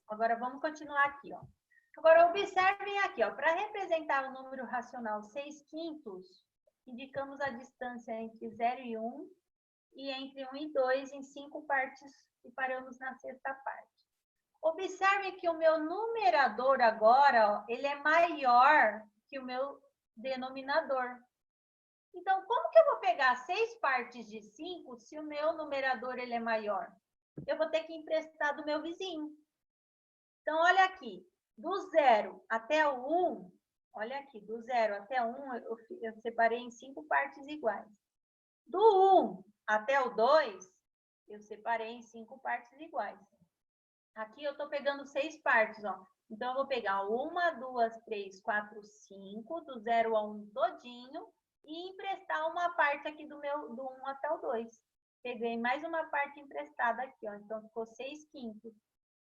Agora, vamos continuar aqui, ó. Agora, observem aqui, ó. Para representar o número racional 6/5, indicamos a distância entre 0 e 1 e entre 1 e 2 em 5 partes e paramos na sexta parte. Observe que o meu numerador agora, ó, ele é maior que o meu denominador. Então, como que eu vou pegar 6 partes de 5 se o meu numerador ele é maior? Eu vou ter que emprestar do meu vizinho. Então, olha aqui, do 0 até o 1, olha aqui, do 0 até 1, eu separei em 5 partes iguais. Do 1 até o 2, eu separei em 5 partes iguais. Aqui eu estou pegando 6 partes, ó. Então, eu vou pegar 1, 2, 3, 4, 5, do 0 a 1 todinho, e emprestar uma parte aqui do 1 até o 2. Peguei mais uma parte emprestada aqui, ó. Então, ficou 6/5.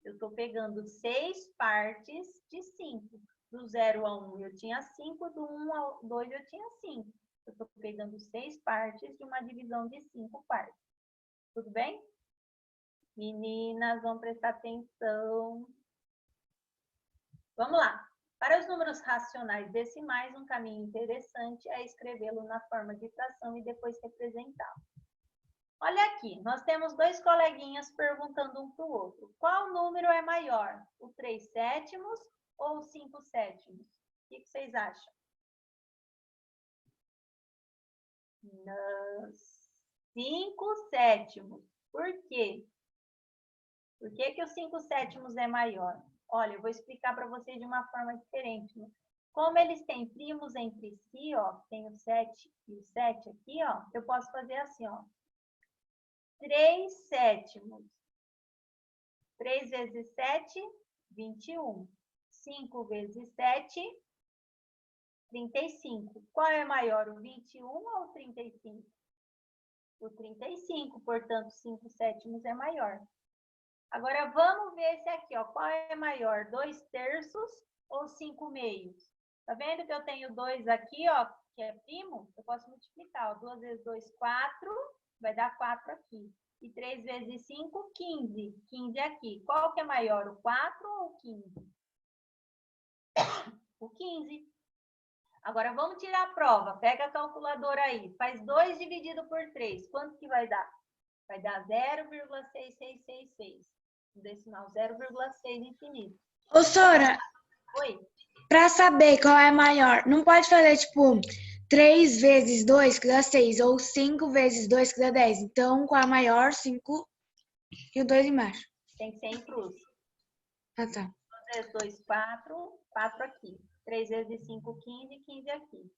Eu estou pegando 6 partes de 5. Do 0 a 1 eu tinha 5, do 1 ao 2 eu tinha 5. Eu estou pegando 6 partes de uma divisão de 5 partes. Tudo bem? Meninas, vão prestar atenção. Vamos lá. Para os números racionais decimais, um caminho interessante é escrevê-lo na forma de fração e depois representá-lo. Olha aqui, nós temos 2 coleguinhas perguntando um para o outro. Qual número é maior? O 3/7 ou o 5/7? O que vocês acham? 5/7. Por quê? Por que que o 5/7 é maior? Olha, eu vou explicar para vocês de uma forma diferente. Né? Como eles têm primos entre si, ó, tem o 7 e o 7 aqui, ó, eu posso fazer assim, ó. 3/7. 3 vezes 7, 21. 5 vezes 7, 35. Qual é maior, o 21 ou o 35? O 35, portanto, 5/7 é maior. Agora, vamos ver esse aqui, ó. Qual é maior, 2/3 ou 5/2? Tá vendo que eu tenho 2 aqui, ó, que é primo? Eu posso multiplicar, ó. 2 vezes 2, 4, vai dar 4 aqui. E 3 vezes 5, 15. 15 aqui. Qual que é maior, o 4 ou o 15? O 15. Agora, vamos tirar a prova. Pega a calculadora aí. Faz 2 dividido por 3. Quanto que vai dar? Vai dar 0,6666. O decimal 0,6 infinito. Ô, Sora, Oi? pra saber qual é maior, não pode fazer, tipo, 3 vezes 2 que dá 6, ou 5 vezes 2 que dá 10. Então, qual é maior? 5 e o 2 embaixo. Tem que ser em cruz. Ah, tá. 2 vezes 2, 4. 4 aqui. 3 vezes 5, 15. 15 aqui.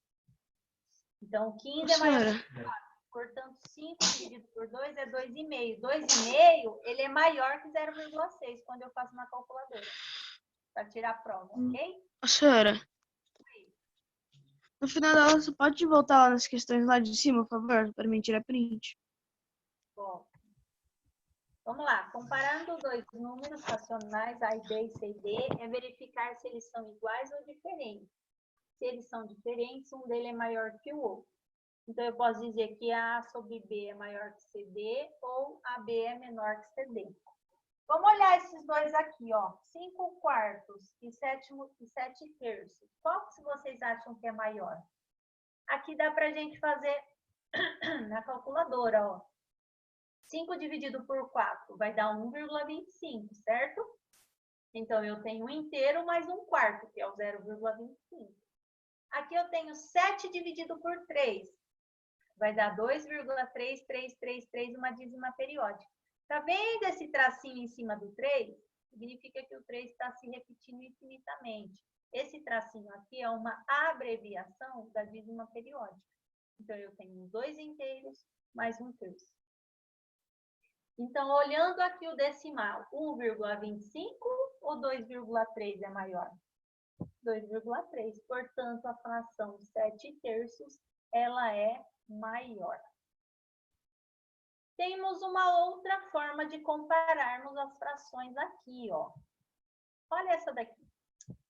Então, 15 é maior que 4. Portanto, 5 dividido por 2 é 2,5. 2,5, ele é maior que 0,6 quando eu faço na calculadora. Para tirar a prova, ok? Senhora, no final da aula, você pode voltar lá nas questões lá de cima, por favor, para mim tirar print? Bom, vamos lá. Comparando dois números racionais, A e B e C e D, é verificar se eles são iguais ou diferentes. Se eles são diferentes, um deles é maior que o outro. Então, eu posso dizer que A sobre B é maior que CD ou AB é menor que CD. Vamos olhar esses dois aqui, ó. 5/4 e 7/3. Qual que vocês acham que é maior? Aqui dá para a gente fazer na calculadora, ó. 5 dividido por 4 vai dar 1,25, certo? Então, eu tenho 1 inteiro mais 1/4, que é o 0,25. Aqui eu tenho 7 dividido por 3. Vai dar 2,3333, uma dízima periódica. Tá vendo esse tracinho em cima do 3? Significa que o 3 está se repetindo infinitamente. Esse tracinho aqui é uma abreviação da dízima periódica. Então, eu tenho 2 inteiros mais 1/3. Então, olhando aqui o decimal, 1,25 ou 2,3 é maior? 2,3. Portanto, a fração 7/3, ela é maior. Temos uma outra forma de compararmos as frações aqui, ó. Olha essa daqui.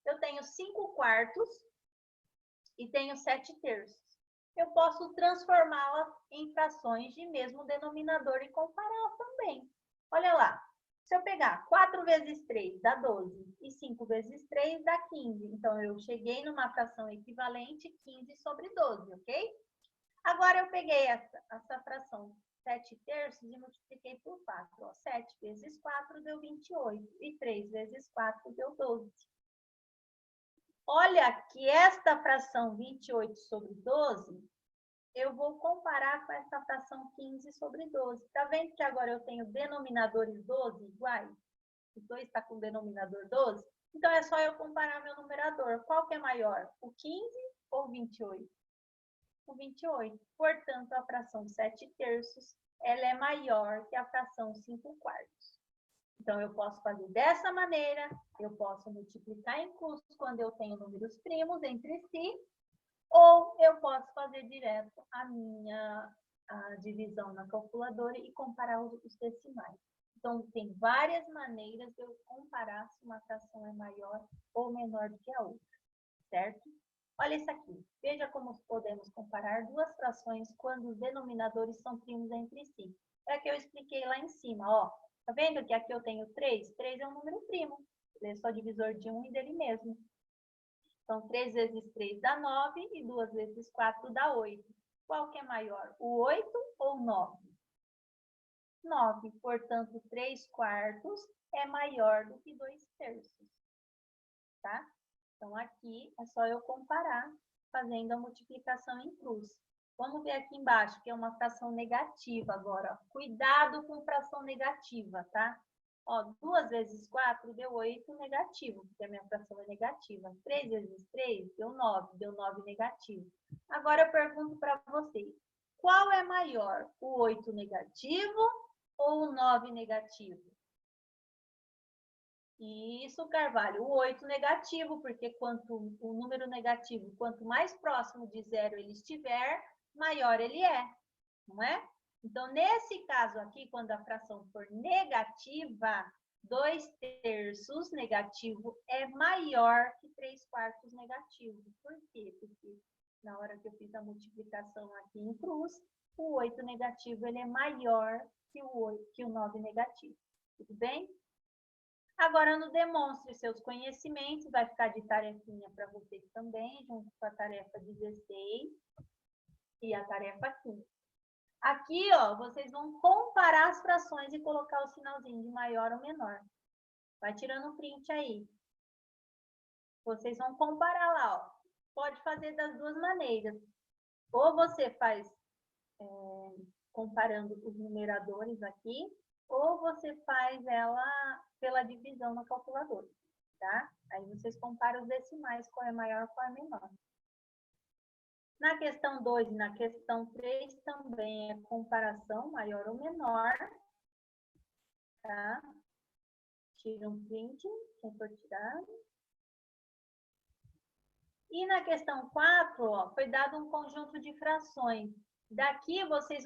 Eu tenho 5/4 e tenho 7/3. Eu posso transformá-la em frações de mesmo denominador e compará-las também. Olha lá. Se eu pegar 4 vezes 3 dá 12 e 5 vezes 3 dá 15. Então, eu cheguei numa fração equivalente 15 sobre 12, ok? Agora, eu peguei essa fração 7/3 e multipliquei por 4. Ó. 7 vezes 4 deu 28 e 3 vezes 4 deu 12. Olha que esta fração 28 sobre 12, eu vou comparar com essa fração 15 sobre 12. Tá vendo que agora eu tenho denominadores 12 iguais? Os dois estão com denominador 12? Então, é só eu comparar meu numerador. Qual que é maior? O 15 ou o 28? O 28. Portanto, a fração 7/3, ela é maior que a fração 5/4. Então, eu posso fazer dessa maneira, eu posso multiplicar em cruz quando eu tenho números primos entre si, ou eu posso fazer direto a minha divisão na calculadora e comparar os decimais. Então, tem várias maneiras de eu comparar se uma fração é maior ou menor do que a outra, certo? Olha isso aqui. Veja como podemos comparar duas frações quando os denominadores são primos entre si. É que eu expliquei lá em cima, ó. Tá vendo que aqui eu tenho 3? 3 é um número primo. Ele é só divisor de 1 e dele mesmo. Então, 3 vezes 3 dá 9 e 2 vezes 4 dá 8. Qual que é maior, o 8 ou o 9? 9. Portanto, 3/4 é maior do que 2/3. Tá? Então, aqui é só eu comparar fazendo a multiplicação em cruz. Vamos ver aqui embaixo, que é uma fração negativa agora. Ó. Cuidado com fração negativa, tá? Ó, 2 vezes 4 deu 8 negativo, porque a minha fração é negativa. 3 vezes 3 deu 9 negativo. Agora eu pergunto para vocês, qual é maior, o 8 negativo ou o 9 negativo? Isso, Carvalho, o 8 negativo, porque o número negativo, quanto mais próximo de zero ele estiver, maior ele é, não é? Então, nesse caso aqui, quando a fração for negativa, 2/3 negativo é maior que 3/4 negativo. Por quê? Porque na hora que eu fiz a multiplicação aqui em cruz, o 8 negativo ele é maior que o 9 negativo. Tudo bem? Agora, no demonstre seus conhecimentos, vai ficar de tarefinha para vocês também, junto com a tarefa 16 e a tarefa 15. Aqui, ó, vocês vão comparar as frações e colocar o sinalzinho de maior ou menor. Vai tirando o print aí. Vocês vão comparar lá, ó. Pode fazer das duas maneiras. Ou você faz comparando os numeradores aqui, ou você faz ela pela divisão na calculadora, tá? Aí vocês comparam os decimais, qual é maior, qual é menor. Na questão 2 e na questão 3 também é comparação maior ou menor, tá? Tira um print, quem for tirar. E na questão 4, ó, foi dado um conjunto de frações. Daqui vocês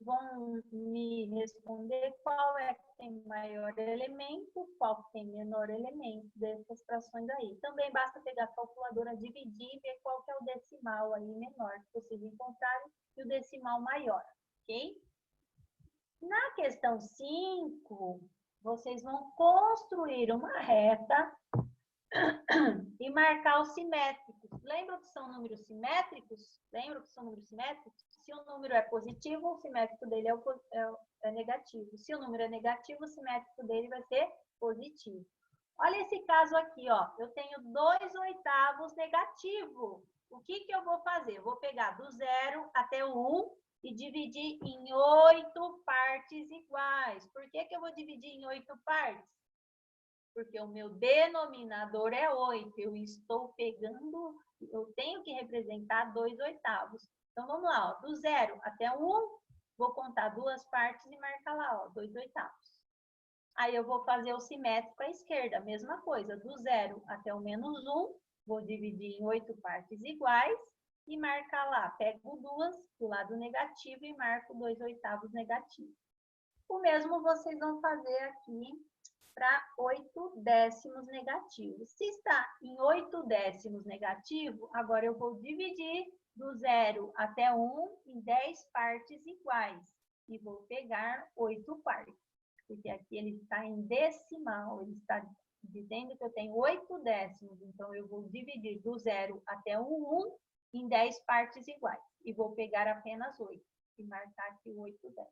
vão me responder qual é que tem maior elemento, qual que tem menor elemento dessas frações aí. Também basta pegar a calculadora, dividir e ver qual que é o decimal aí menor que vocês encontrarem e o decimal maior, ok? Na questão 5, vocês vão construir uma reta e marcar os simétricos. Lembram que são números simétricos? Lembram que são números simétricos? Se o número é positivo, o simétrico dele é negativo. Se o número é negativo, o simétrico dele vai ser positivo. Olha esse caso aqui, ó. Eu tenho 2/8 negativo. O que que eu vou fazer? Eu vou pegar do 0 até o 1 e dividir em 8 partes iguais. Por que eu vou dividir em 8 partes? Porque o meu denominador é 8. Eu estou pegando, eu tenho que representar 2/8. Então, vamos lá, ó, do 0 até o 1, vou contar 2 partes e marcar lá, ó, 2/8. Aí eu vou fazer o simétrico à esquerda, mesma coisa, do 0 até o -1, vou dividir em 8 partes iguais e marcar lá, pego 2 do lado negativo e marco 2/8 negativo. O mesmo vocês vão fazer aqui para 8/10 negativo. Se está em 8/10 negativo, agora eu vou dividir do 0 até 1 em 10 partes iguais e vou pegar 8 partes. Porque aqui ele está em decimal, ele está dizendo que eu tenho 8/10, então eu vou dividir do 0 até o 1 em 10 partes iguais. E vou pegar apenas 8 e marcar aqui o 8/10.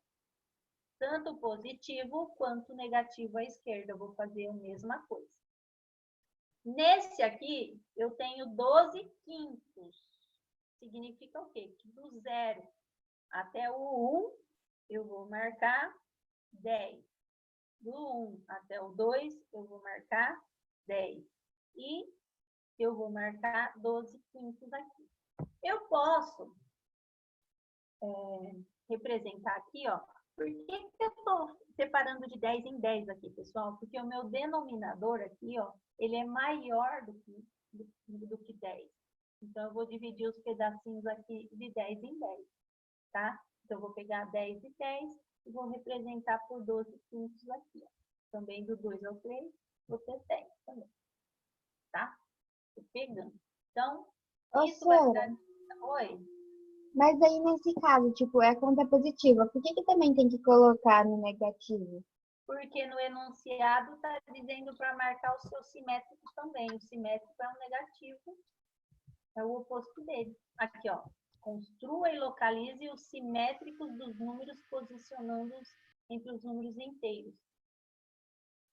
Tanto positivo quanto negativo à esquerda, eu vou fazer a mesma coisa. Nesse aqui, eu tenho 12 quintos. Significa o quê? Que do 0 até o 1, eu vou marcar 10. Do 1 até o 2, eu vou marcar 10. E eu vou marcar 12 quintos aqui. Eu posso representar aqui, ó. Por que eu estou separando de 10 em 10 aqui, pessoal? Porque o meu denominador aqui, ó, ele é maior do que 10. Então, eu vou dividir os pedacinhos aqui de 10 em 10, tá? Então, eu vou pegar 10 e 10 e vou representar por 12 quintos aqui, ó. Também do 2 ao 3, vou ter 10 também, tá? Tô pegando. Então, isso vai dar... Oi? Mas aí, nesse caso, tipo, é conta positiva. Por que também tem que colocar no negativo? Porque no enunciado está dizendo para marcar o seu simétrico também. O simétrico é um negativo, é o oposto dele. Aqui, ó. Construa e localize os simétricos dos números posicionando-os entre os números inteiros.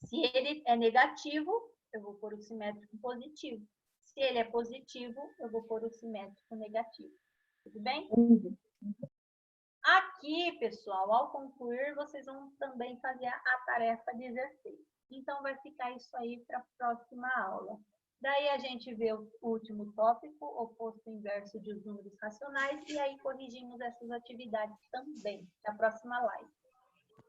Se ele é negativo, eu vou pôr o simétrico positivo. Se ele é positivo, eu vou pôr o simétrico negativo. Tudo bem? Aqui, pessoal, ao concluir, vocês vão também fazer a tarefa 16. Então, vai ficar isso aí para a próxima aula. Daí, a gente vê o último tópico, oposto e inverso de os números racionais, e aí corrigimos essas atividades também, na próxima live.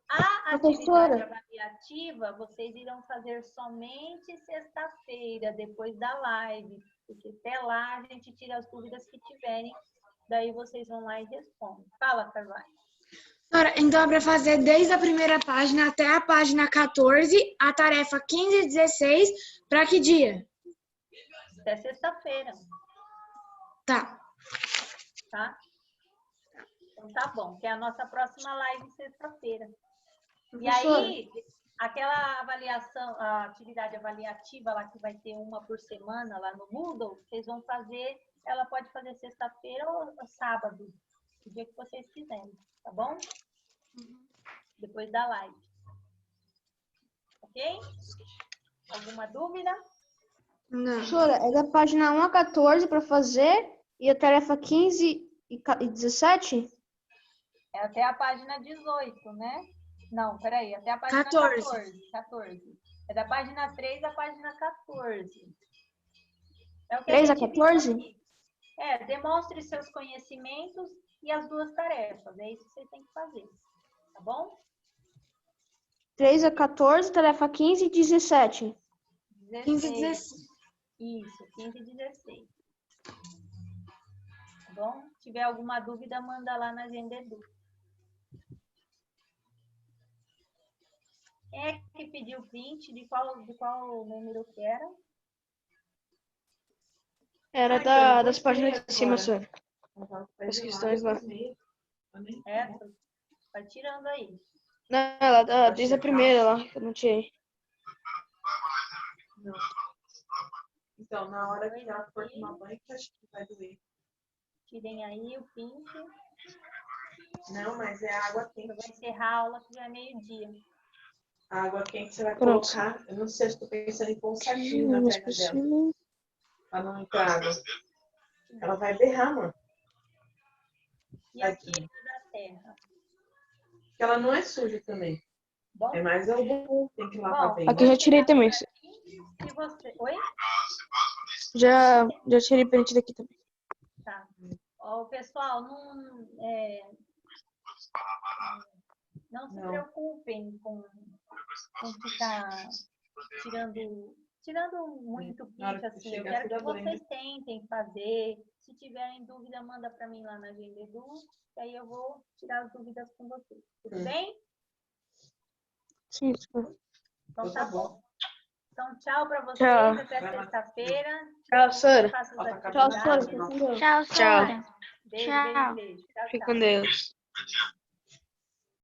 A atividade avaliativa, vocês irão fazer somente sexta-feira, depois da live, porque até lá a gente tira as dúvidas que tiverem. Daí vocês vão lá e respondem. Fala, Carvalho. Então é para fazer desde a primeira página até a página 14, a tarefa 15 e 16, para que dia? Até sexta-feira. Tá. Tá? Então tá bom, que é a nossa próxima live sexta-feira. E aí, aquela avaliação, a atividade avaliativa lá que vai ter uma por semana lá no Moodle, vocês vão fazer, ela pode fazer sexta-feira ou sábado, o dia que vocês quiserem, tá bom? Depois da live. Ok? Alguma dúvida? Não. Professora, é da página 1 a 14 para fazer e a tarefa 15 e 17? É até a página 18, né? Não, peraí, até a página 14. É da página 3 à página 14. É o que 3 a a gente 14? Demonstre seus conhecimentos e as duas tarefas. É isso que vocês têm que fazer. Tá bom? 3 a 14, tarefa 15 e 17. 15 e 16. Isso, 15 e 16. Tá bom? Se tiver alguma dúvida, manda lá na Agenda Edu. Quem é que pediu print? De qual número que era? Era das páginas de cima, senhor. As questões lá. Vai tirando aí. Não, ela desde a primeira lá, que eu não tirei. Não. Então, na hora que ela for tomar banho, que acho que vai doer. Tirem aí o print. Não, mas é água quente. Eu vou encerrar a aula que já é meio-dia. A água quente você vai colocar. Eu não sei se estou pensando em pôr um saquinho na perna dela. Pra não entrar água. Ela vai berrar, mano. E aqui é da terra. Ela não é suja também. Bom, É mais algum tem que lavar bom, bem. Aqui eu já tirei também. se você... Oi? Já tirei print daqui também. Tá. Ó, pessoal, não se preocupem com ficar tirando muito Na hora print, que assim. Eu chegar, quero você que dá banho, vocês tentem fazer. Se tiverem dúvida, manda para mim lá na Agenda Edu, e aí eu vou tirar as dúvidas com vocês. Tudo bem? Sim. Então tá bom. Então, tchau para vocês. Tchau. Até sexta-feira. Tchau, Sora. Faça as Tchau, Sora. atividades. Fica com Deus. Tchau, Tchau. Sora. Beijo, Tchau. beijo, beijo. Tchau, Fica tchau. com Deus.